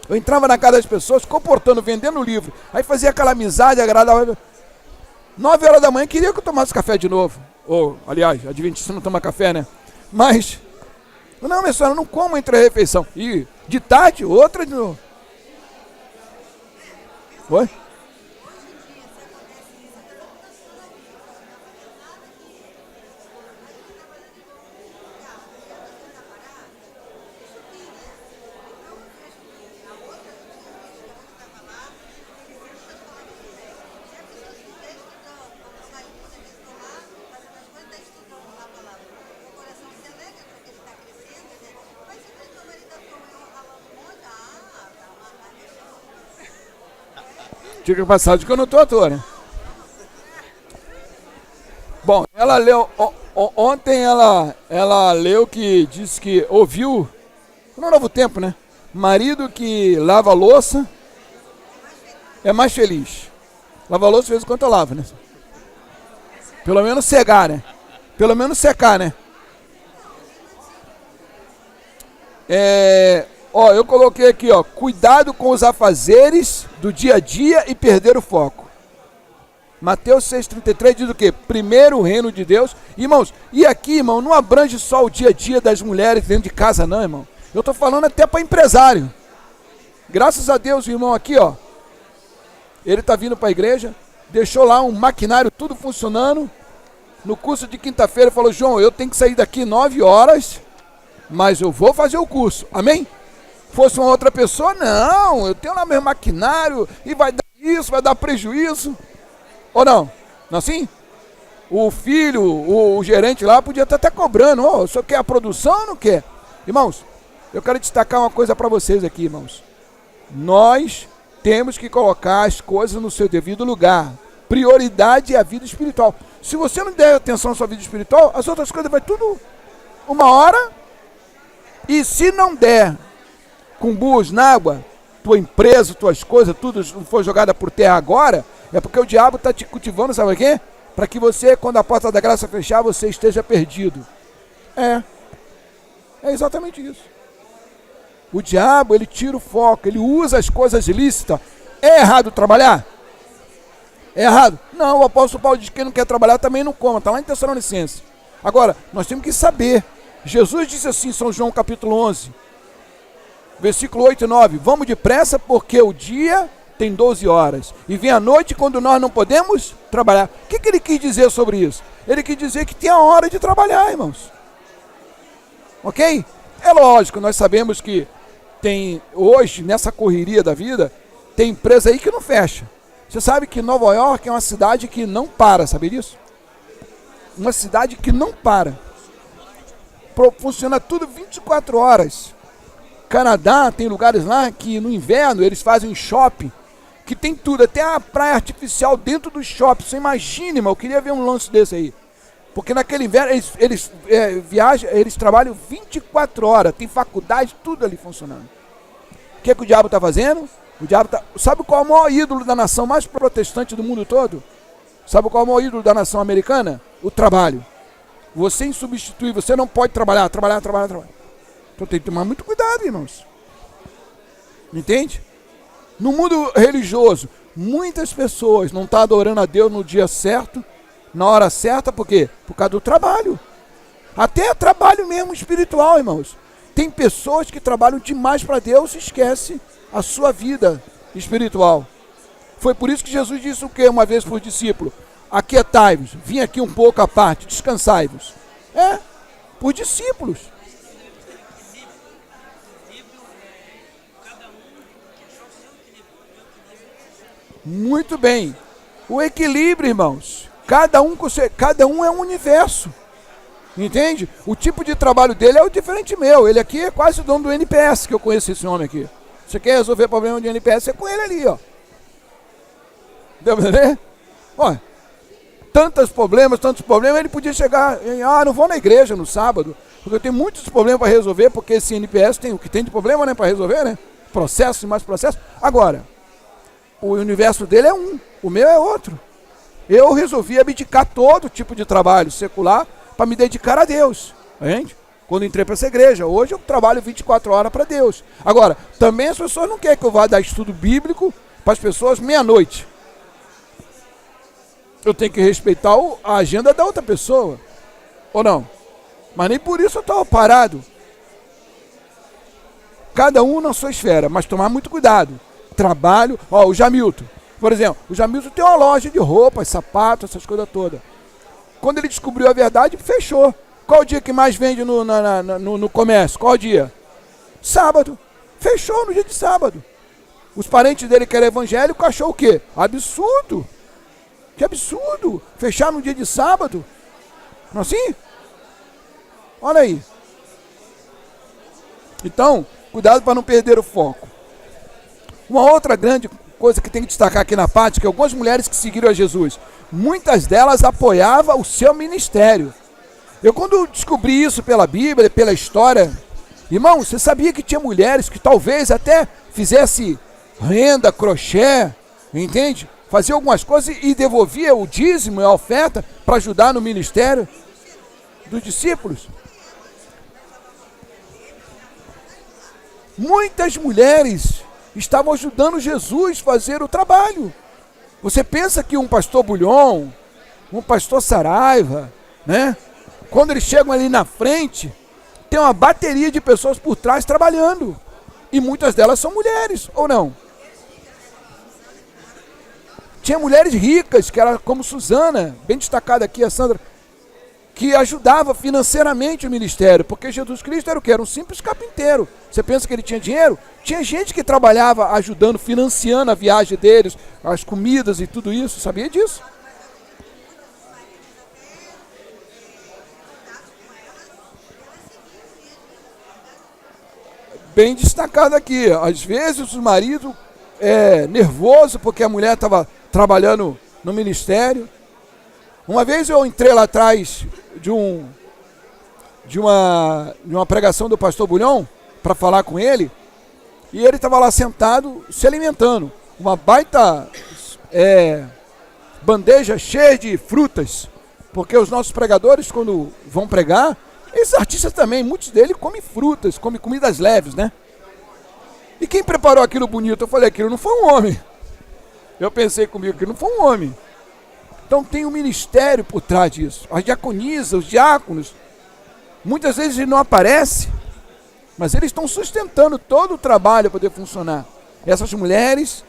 Eu entrava na casa das pessoas, comportando, vendendo livro. Aí fazia aquela amizade agradável. 9 horas da manhã queria que eu tomasse café de novo. Ou, aliás, adventista não toma café, né? Mas, não, minha senhora, eu não como entre a refeição. E de tarde, outra de novo. Oi? Diga passagem que eu não estou à toa, né? Bom, ela leu, ontem ela leu que disse que ouviu, no Novo Tempo, né? Marido que lava a louça é mais feliz. Lava a louça de vez em quando eu lavo, né? Pelo menos secar, né? Pelo menos secar, né? Eu coloquei aqui, ó, cuidado com os afazeres do dia a dia e perder o foco. Mateus 6,33 diz o quê? Primeiro o reino de Deus. Irmãos, e aqui, irmão, não abrange só o dia a dia das mulheres dentro de casa, não, irmão. Eu estou falando até para empresário. Graças a Deus, irmão, aqui, ó. Ele está vindo para a igreja, deixou lá um maquinário tudo funcionando. No curso de quinta-feira, falou, João, eu tenho que sair daqui 9 horas, mas eu vou fazer o curso. Amém? Fosse uma outra pessoa, não, eu tenho lá meu maquinário e vai dar isso, vai dar prejuízo. Ou não? Não assim? O filho, o gerente lá podia estar até cobrando. O senhor quer a produção ou não quer? Irmãos, eu quero destacar uma coisa para vocês aqui, irmãos. Nós temos que colocar as coisas no seu devido lugar. Prioridade é a vida espiritual. Se você não der atenção à sua vida espiritual, as outras coisas vai tudo uma hora. E se não der com burros na água, tua empresa, tuas coisas, tudo foi jogada por terra agora, é porque o diabo está te cultivando, sabe o quê? Para que você, quando a porta da graça fechar, você esteja perdido. É exatamente isso. O diabo, ele tira o foco, ele usa as coisas ilícitas. É errado trabalhar? É errado? Não, o apóstolo Paulo diz que quem não quer trabalhar também não coma, está lá em Tessalonicenses. Agora, nós temos que saber. Jesus disse assim, São João capítulo 11, versículo 8 e 9, vamos depressa porque o dia tem 12 horas e vem a noite quando nós não podemos trabalhar. O que ele quis dizer sobre isso? Ele quis dizer que tem a hora de trabalhar, irmãos. Ok? É lógico, nós sabemos que tem hoje, nessa correria da vida, tem empresa aí que não fecha. Você sabe que Nova York é uma cidade que não para, sabe disso? Uma cidade que não para. Funciona tudo 24 horas. Canadá tem lugares lá que no inverno eles fazem um shopping que tem tudo, até a praia artificial dentro do shopping. Você imagina, irmão, eu queria ver um lance desse aí. Porque naquele inverno eles viajam, eles trabalham 24 horas, tem faculdade, tudo ali funcionando. que o diabo está fazendo? O diabo tá... Sabe qual é o maior ídolo da nação mais protestante do mundo todo? Sabe qual é o maior ídolo da nação americana? O trabalho. Você insubstituível, você não pode trabalhar. Então tem que tomar muito cuidado, irmãos. Entende? No mundo religioso, muitas pessoas não estão adorando a Deus no dia certo, na hora certa, por quê? Por causa do trabalho. Até trabalho mesmo espiritual, irmãos. Tem pessoas que trabalham demais para Deus e esquecem a sua vida espiritual. Foi por isso que Jesus disse o que uma vez para os discípulos? Aquietai-vos, vim aqui um pouco à parte, descansai-vos. Por discípulos. Muito bem. O equilíbrio, irmãos. Cada um é um universo. Entende? O tipo de trabalho dele é o diferente meu. Ele aqui é quase o dono do NPS, que eu conheço esse homem aqui. Você quer resolver problema de NPS, é com ele ali, ó. Deu pra entender? Olha, tantos problemas, ele podia chegar, não vou na igreja no sábado, porque eu tenho muitos problemas para resolver, porque esse NPS tem o que tem de problema, né, para resolver, né? Processo e mais processo. Agora, o universo dele é um, o meu é outro. Eu resolvi abdicar todo tipo de trabalho secular para me dedicar a Deus. Entende? Quando entrei para essa igreja, hoje eu trabalho 24 horas para Deus. Agora, também as pessoas não querem que eu vá dar estudo bíblico para as pessoas meia-noite. Eu tenho que respeitar a agenda da outra pessoa. Ou não? Mas nem por isso eu estava parado. Cada um na sua esfera, mas tomar muito cuidado. Trabalho, o Jamilton, por exemplo, o Jamilton tem uma loja de roupas, sapatos, essas coisas todas. Quando ele descobriu a verdade, fechou. Qual o dia que mais vende no comércio? Qual o dia? Sábado. Fechou no dia de sábado. Os parentes dele que eram evangélicos achou o quê? Absurdo. Que absurdo. Fechar no dia de sábado. Não é assim? Olha aí. Então, cuidado para não perder o foco. Uma outra grande coisa que tem que destacar aqui na parte, que algumas mulheres que seguiram a Jesus, muitas delas apoiavam o seu ministério. Eu quando descobri isso pela Bíblia, pela história, irmão, você sabia que tinha mulheres que talvez até fizesse renda, crochê, entende? Fazia algumas coisas e devolvia o dízimo e a oferta para ajudar no ministério dos discípulos. Muitas mulheres estavam ajudando Jesus a fazer o trabalho. Você pensa que um pastor Bulhon, um pastor Saraiva, né? Quando eles chegam ali na frente, tem uma bateria de pessoas por trás trabalhando. E muitas delas são mulheres, ou não? Tinha mulheres ricas, que era como Suzana, bem destacada aqui, a Sandra, que ajudava financeiramente o ministério, porque Jesus Cristo era o quê? Era um simples carpinteiro. Você pensa que ele tinha dinheiro? Tinha gente que trabalhava ajudando, financiando a viagem deles, as comidas e tudo isso, sabia disso? Bem destacado aqui, às vezes o marido é nervoso porque a mulher estava trabalhando no ministério. Uma vez eu entrei lá atrás de uma pregação do pastor Bulhon para falar com ele, e ele estava lá sentado se alimentando, uma baita bandeja cheia de frutas, porque os nossos pregadores, quando vão pregar, esses artistas também, muitos deles comem frutas, comem comidas leves, né? E quem preparou aquilo bonito? Eu falei, aquilo não foi um homem. Eu pensei comigo, aquilo não foi um homem. Então tem um ministério por trás disso. As diaconisas, os diáconos, muitas vezes ele não aparece, mas eles estão sustentando todo o trabalho para poder funcionar. Essas mulheres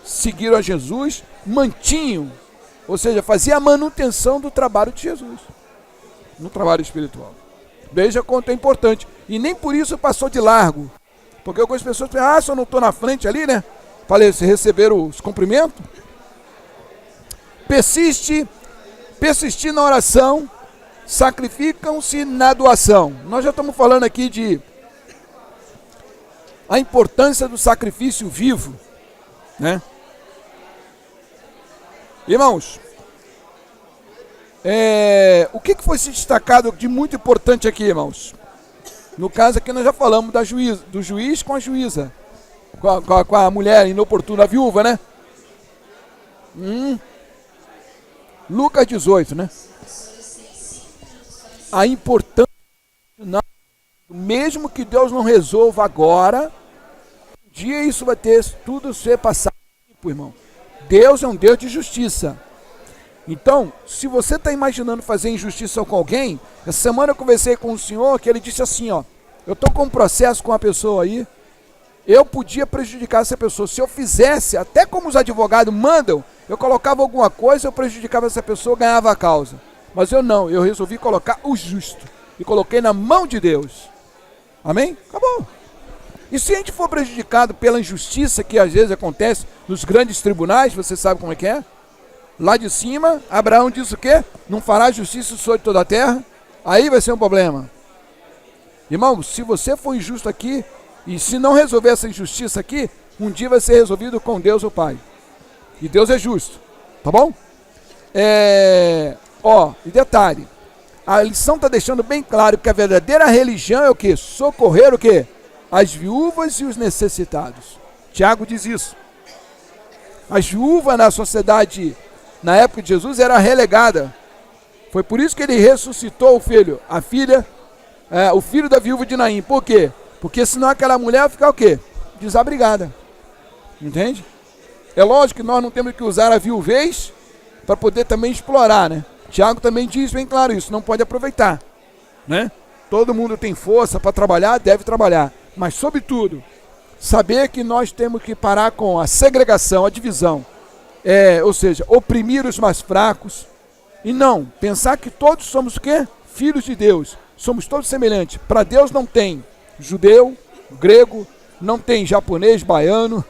seguiram a Jesus, mantinham, ou seja, faziam a manutenção do trabalho de Jesus, no trabalho espiritual. Veja quanto é importante. E nem por isso passou de largo. Porque algumas pessoas pensam, se eu não estou na frente ali, né? Falei, se receberam os cumprimentos. Persistir na oração, sacrificam-se na doação. Nós já estamos falando aqui de a importância do sacrifício vivo, né? Irmãos, o que foi se destacado de muito importante aqui, irmãos? No caso aqui nós já falamos do juiz com a juíza. com a mulher inoportuna, a viúva, né? Lucas 18, né? A importância, mesmo que Deus não resolva agora, um dia isso vai ter tudo ser passado, irmão. Deus é um Deus de justiça. Então, se você está imaginando fazer injustiça com alguém, essa semana eu conversei com um senhor que ele disse assim, ó, eu estou com um processo com uma pessoa aí, eu podia prejudicar essa pessoa. Se eu fizesse, até como os advogados mandam, eu colocava alguma coisa, eu prejudicava essa pessoa, ganhava a causa. Mas eu não, eu resolvi colocar o justo. E coloquei na mão de Deus. Amém? Acabou. E se a gente for prejudicado pela injustiça que às vezes acontece nos grandes tribunais, você sabe como é que é? Lá de cima, Abraão diz o quê? Não fará justiça sobre toda a terra? Aí vai ser um problema. Irmão, se você for injusto aqui, e se não resolver essa injustiça aqui, um dia vai ser resolvido com Deus o Pai. E Deus é justo. Tá bom? E detalhe. A lição está deixando bem claro que a verdadeira religião é o quê? Socorrer o quê? As viúvas e os necessitados. Tiago diz isso. As viúvas na sociedade, na época de Jesus, era relegada. Foi por isso que ele ressuscitou o filho, a filha, o filho da viúva de Naim. Por quê? Porque senão aquela mulher vai ficar o quê? Desabrigada. Entende? É lógico que nós não temos que usar a viuvez para poder também explorar, né? Tiago também diz bem claro isso, não pode aproveitar, né? Todo mundo tem força para trabalhar, deve trabalhar. Mas, sobretudo, saber que nós temos que parar com a segregação, a divisão. Ou seja, oprimir os mais fracos. E não, pensar que todos somos o quê? Filhos de Deus. Somos todos semelhantes. Para Deus não tem judeu, grego, não tem japonês, baiano.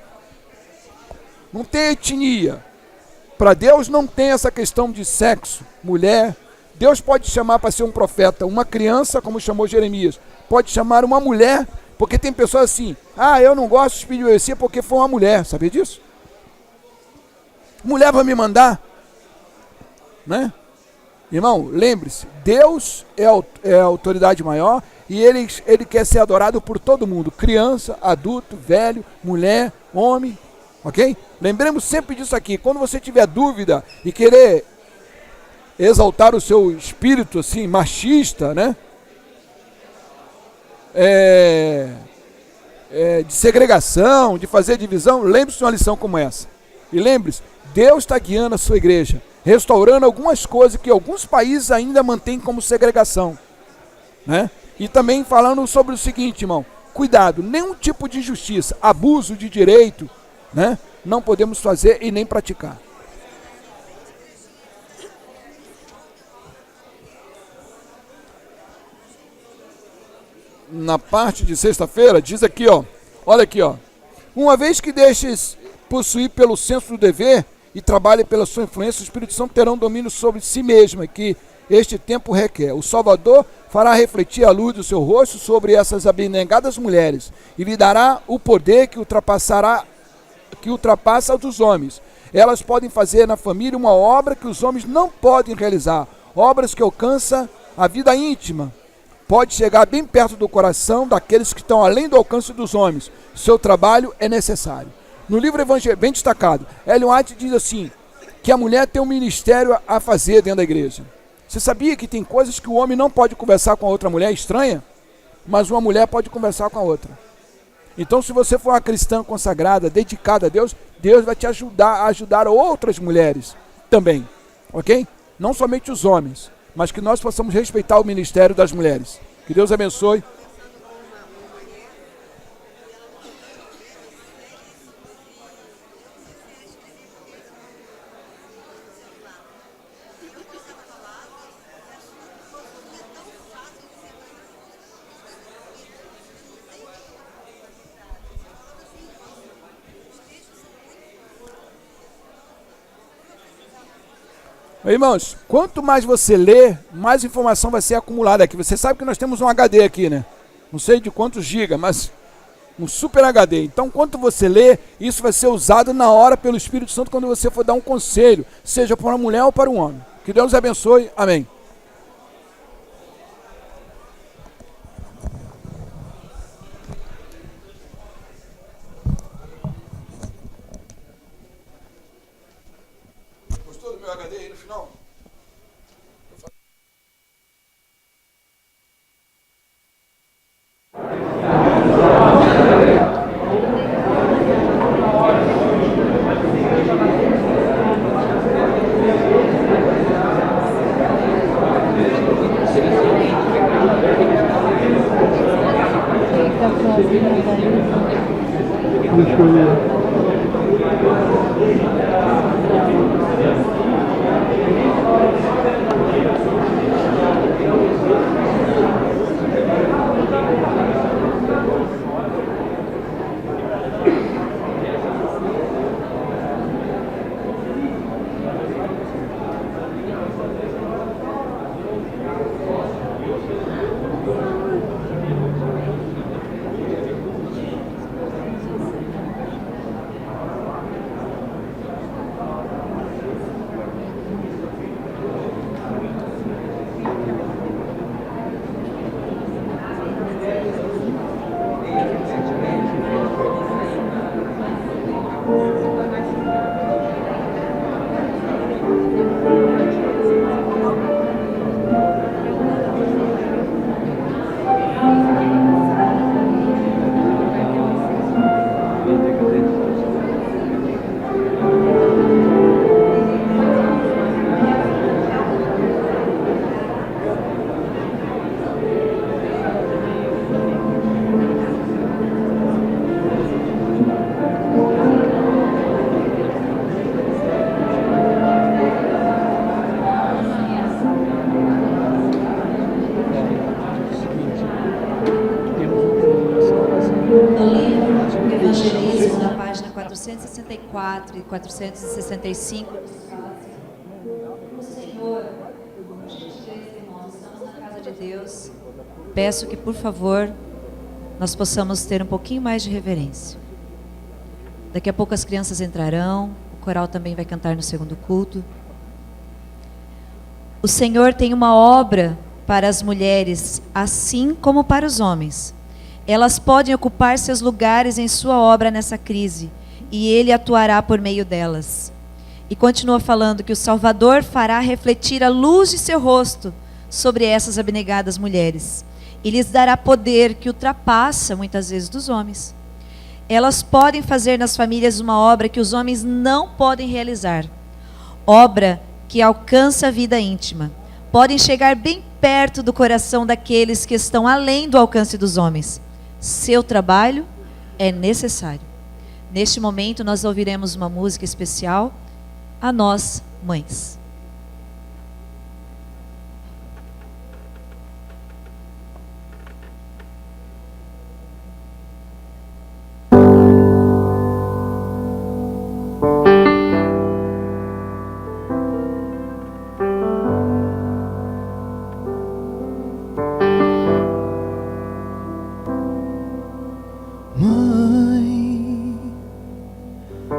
Não tem etnia. Para Deus não tem essa questão de sexo, mulher. Deus pode chamar para ser um profeta uma criança, como chamou Jeremias. Pode chamar uma mulher, porque tem pessoas assim, eu não gosto de espírito de profecia porque foi uma mulher, sabia disso? Mulher vai me mandar, né? Irmão, lembre-se, Deus é a autoridade maior e ele quer ser adorado por todo mundo, criança, adulto, velho, mulher, homem, ok? Lembremos sempre disso aqui, quando você tiver dúvida e querer exaltar o seu espírito assim, machista, né? De segregação, de fazer divisão, lembre-se de uma lição como essa. E lembre-se, Deus está guiando a sua igreja, restaurando algumas coisas que alguns países ainda mantêm como segregação, né? E também falando sobre o seguinte, irmão, cuidado, nenhum tipo de injustiça, abuso de direito, né? Não podemos fazer e nem praticar. Na parte de sexta-feira, diz aqui, ó, olha aqui, ó. Uma vez que deixes possuir pelo senso do dever e trabalhe pela sua influência, o Espírito Santo terá um domínio sobre si mesmo, que este tempo requer. O Salvador fará refletir a luz do seu rosto sobre essas abnegadas mulheres e lhe dará o poder que ultrapassa a dos homens. Elas podem fazer na família uma obra que os homens não podem realizar, obras que alcançam a vida íntima. Pode chegar bem perto do coração daqueles que estão além do alcance dos homens. Seu trabalho é necessário. No livro Evangelho, bem destacado, Ellen White diz assim, que a mulher tem um ministério a fazer dentro da igreja. Você sabia que tem coisas que o homem não pode conversar com a outra mulher estranha, mas uma mulher pode conversar com a outra. Então, se você for uma cristã consagrada, dedicada a Deus, Deus vai te ajudar a ajudar outras mulheres também, ok? Não somente os homens, mas que nós possamos respeitar o ministério das mulheres. Que Deus abençoe. Irmãos, quanto mais você lê, mais informação vai ser acumulada aqui. Você sabe que nós temos um HD aqui, né? Não sei de quantos gigas, mas um super HD. Então, quanto você lê, isso vai ser usado na hora pelo Espírito Santo quando você for dar um conselho, seja para uma mulher ou para um homem. Que Deus abençoe. Amém. ver aí no final? No livro do Evangelismo, na página 464 e 465, o Senhor, irmãos, estamos na casa de Deus. Peço que, por favor, nós possamos ter um pouquinho mais de reverência. Daqui a pouco as crianças entrarão, o coral também vai cantar no segundo culto. O Senhor tem uma obra para as mulheres, assim como para os homens. Elas podem ocupar seus lugares em sua obra nessa crise, e Ele atuará por meio delas. E continua falando que o Salvador fará refletir a luz de seu rosto sobre essas abnegadas mulheres, e lhes dará poder que ultrapassa muitas vezes dos homens. Elas podem fazer nas famílias uma obra que os homens não podem realizar, obra que alcança a vida íntima. Podem chegar bem perto do coração daqueles que estão além do alcance dos homens. Seu trabalho é necessário. Neste momento nós ouviremos uma música especial a nós, mães.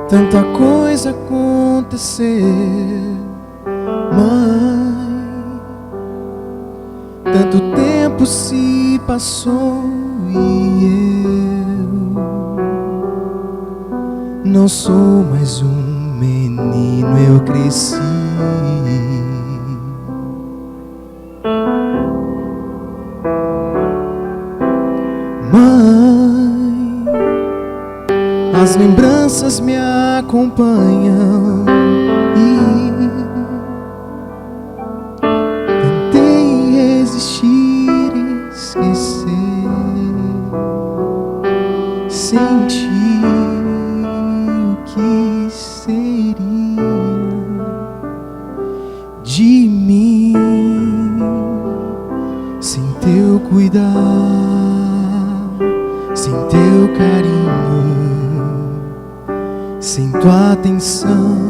Tanta coisa aconteceu, mãe. Tanto tempo se passou e eu não sou mais um menino, eu cresci. Mãe, as lembranças me acompanham e tentei resistir e esquecer. Senti o que seria de mim sem teu cuidar, sem teu carinho, sem tua atenção.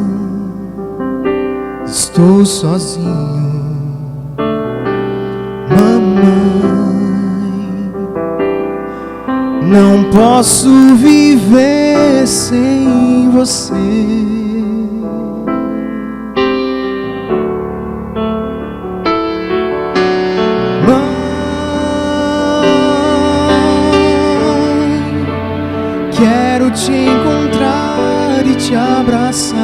Estou sozinho, mamãe. Não posso viver sem você. Quero te encontrar e te abraçar.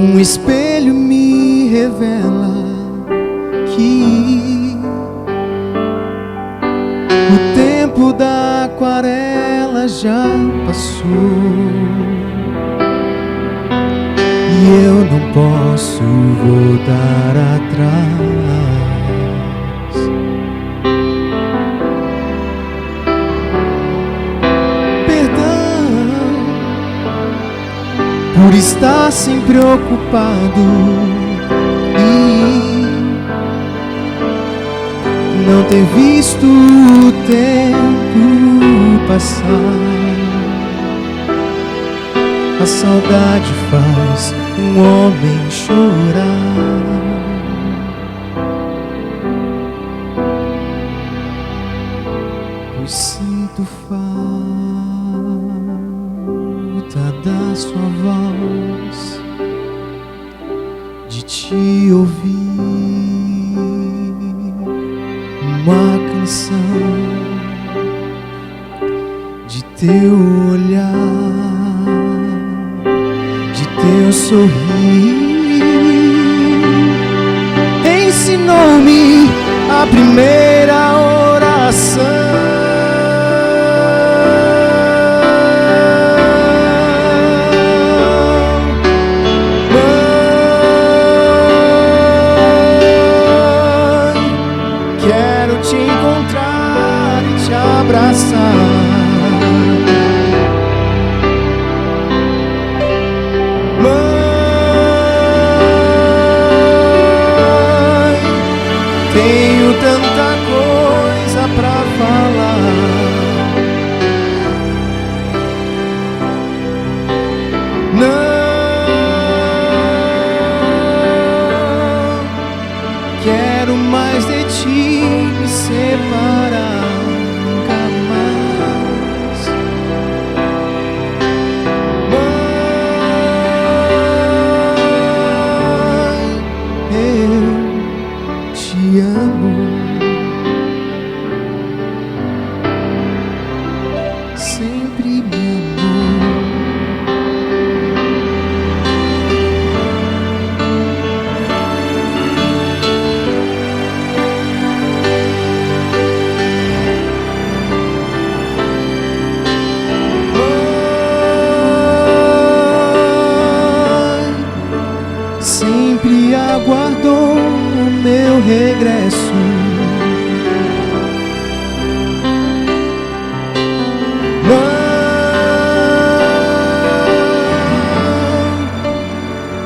Um espelho me revela que o tempo da aquarela já passou e eu não posso voltar atrás. Por estar sempre ocupado e não ter visto o tempo passar. A saudade faz um homem chorar. Pois sinto falta da sua voz, de te ouvir uma canção, de teu olhar, de teu sorrir. Ensinou-me a primeira oração.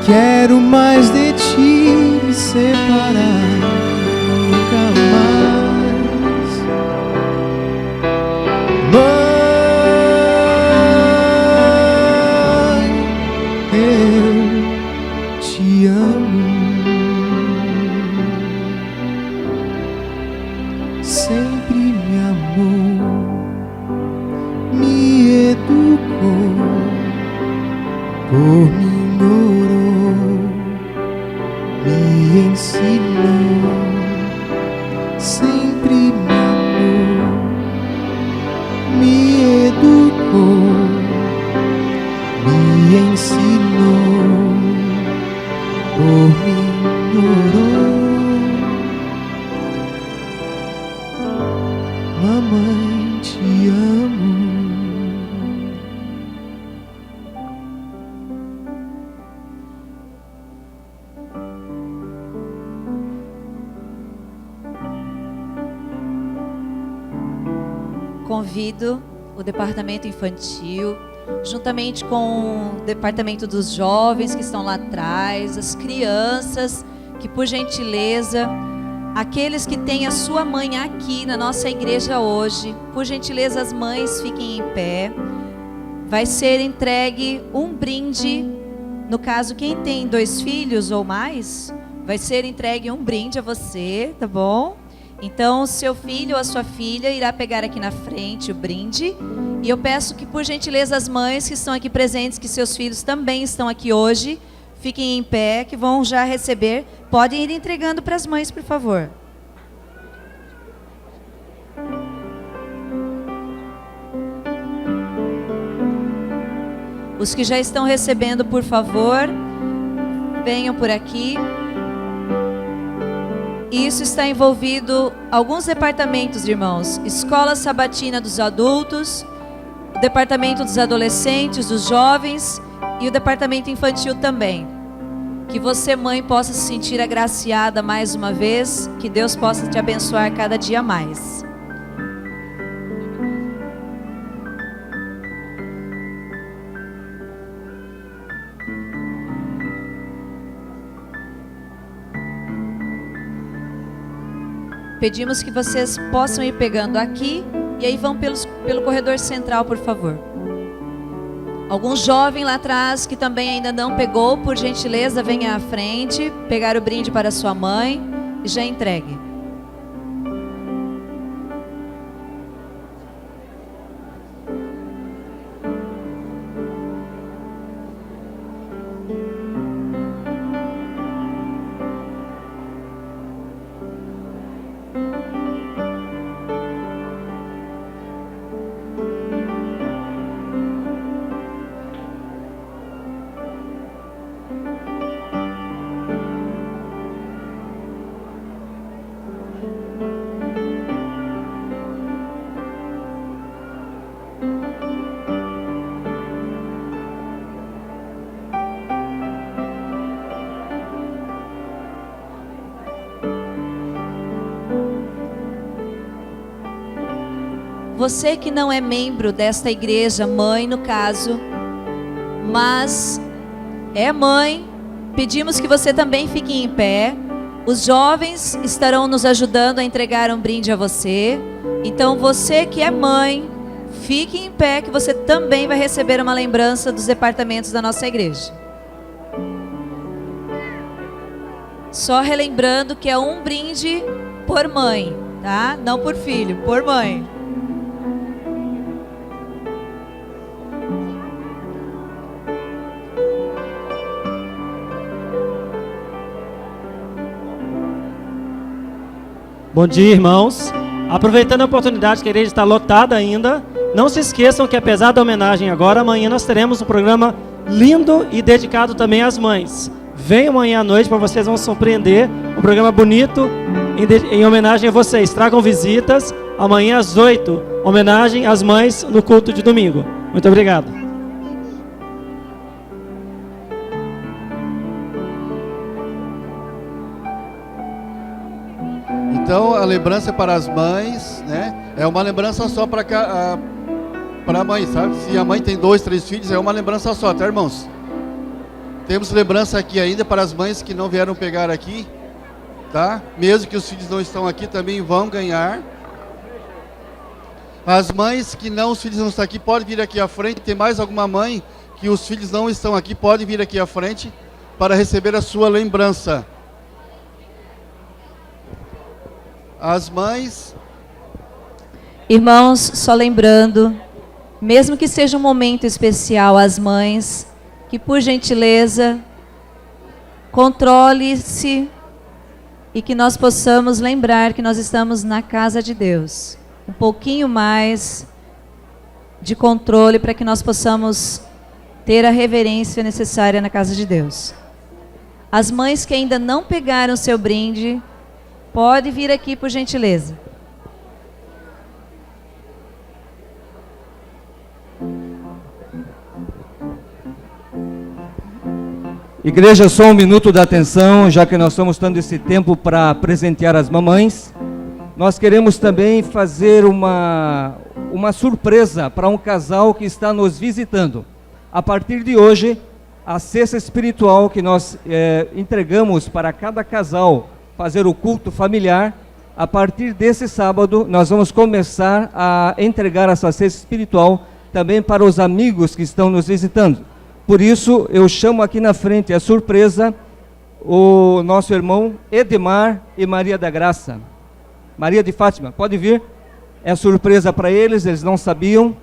Quero mais de ti me separar, nunca mais. Mãe, eu te amo. Sempre me amou, me educou, por mim me ensinou, sempre me amou, me educou, me ensinou, por mim orou. Mamãe, te amo. Convido o departamento infantil, juntamente com o departamento dos jovens que estão lá atrás, as crianças, que por gentileza, aqueles que têm a sua mãe aqui na nossa igreja hoje, por gentileza as mães fiquem em pé. Vai ser entregue um brinde, no caso quem tem 2 filhos ou mais, vai ser entregue um brinde a você, tá bom? Então, seu filho ou a sua filha irá pegar aqui na frente o brinde. E eu peço que, por gentileza, as mães que estão aqui presentes, que seus filhos também estão aqui hoje, fiquem em pé, que vão já receber. Podem ir entregando para as mães, por favor. Os que já estão recebendo, por favor, venham por aqui. E isso está envolvido alguns departamentos, irmãos. Escola Sabatina dos Adultos, o Departamento dos Adolescentes, dos Jovens e o Departamento Infantil também. Que você, mãe, possa se sentir agraciada mais uma vez, que Deus possa te abençoar cada dia mais. Pedimos que vocês possam ir pegando aqui e aí vão pelo corredor central, por favor. Algum jovem lá atrás que também ainda não pegou, por gentileza, venha à frente, pegar o brinde para sua mãe e já entregue. Você que não é membro desta igreja, mãe no caso, mas é mãe, pedimos que você também fique em pé. Os jovens estarão nos ajudando a entregar um brinde a você. Então você que é mãe, fique em pé que você também vai receber uma lembrança dos departamentos da nossa igreja. Só relembrando que é um brinde por mãe, tá? Não por filho, por mãe. Bom dia, irmãos. Aproveitando a oportunidade que a igreja está lotada ainda, não se esqueçam que apesar da homenagem agora, amanhã nós teremos um programa lindo e dedicado também às mães. Venham amanhã à noite para vocês vão surpreender. Um programa bonito em homenagem a vocês. Tragam visitas. Amanhã às 8, homenagem às mães no culto de domingo. Muito obrigado. Então, a lembrança para as mães, né? É uma lembrança só para a mãe, sabe? Se a mãe tem 2, 3 filhos, é uma lembrança só, tá, irmãos? Temos lembrança aqui ainda para as mães que não vieram pegar aqui, tá? Mesmo que os filhos não estão aqui, também vão ganhar. As mães que não, os filhos não estão aqui, podem vir aqui à frente. Tem mais alguma mãe que os filhos não estão aqui, pode vir aqui à frente para receber a sua lembrança. As mães... Irmãos, só lembrando, mesmo que seja um momento especial, as mães, que por gentileza, controle-se e que nós possamos lembrar que nós estamos na casa de Deus. Um pouquinho mais de controle para que nós possamos ter a reverência necessária na casa de Deus. As mães que ainda não pegaram seu brinde, pode vir aqui por gentileza. Igreja, só um minuto da atenção, já que nós estamos dando esse tempo para presentear as mamães. Nós queremos também fazer uma surpresa para um casal que está nos visitando. A partir de hoje, a cesta espiritual que nós entregamos para cada casal fazer o culto familiar, a partir desse sábado nós vamos começar a entregar essa cesta espiritual também para os amigos que estão nos visitando. Por isso eu chamo aqui na frente a surpresa o nosso irmão Edmar e Maria da Graça. Maria de Fátima, pode vir? É surpresa para eles, eles não sabiam.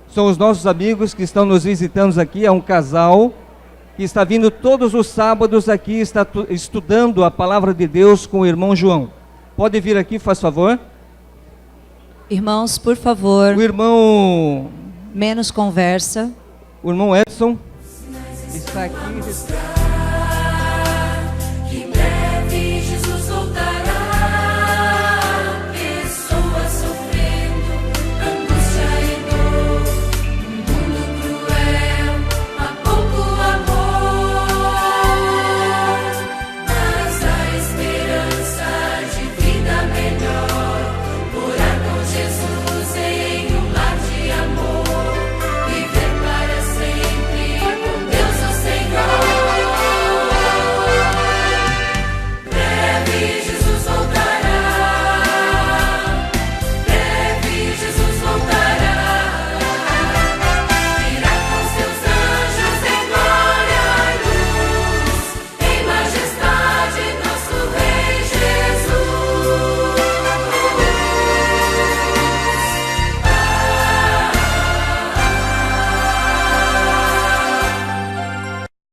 São os nossos amigos que estão nos visitando aqui, é um casal que está vindo todos os sábados aqui, está estudando a palavra de Deus com o irmão João. Pode vir aqui, faz favor. Irmãos, por favor. O irmão... Menos conversa. O irmão Edson está aqui.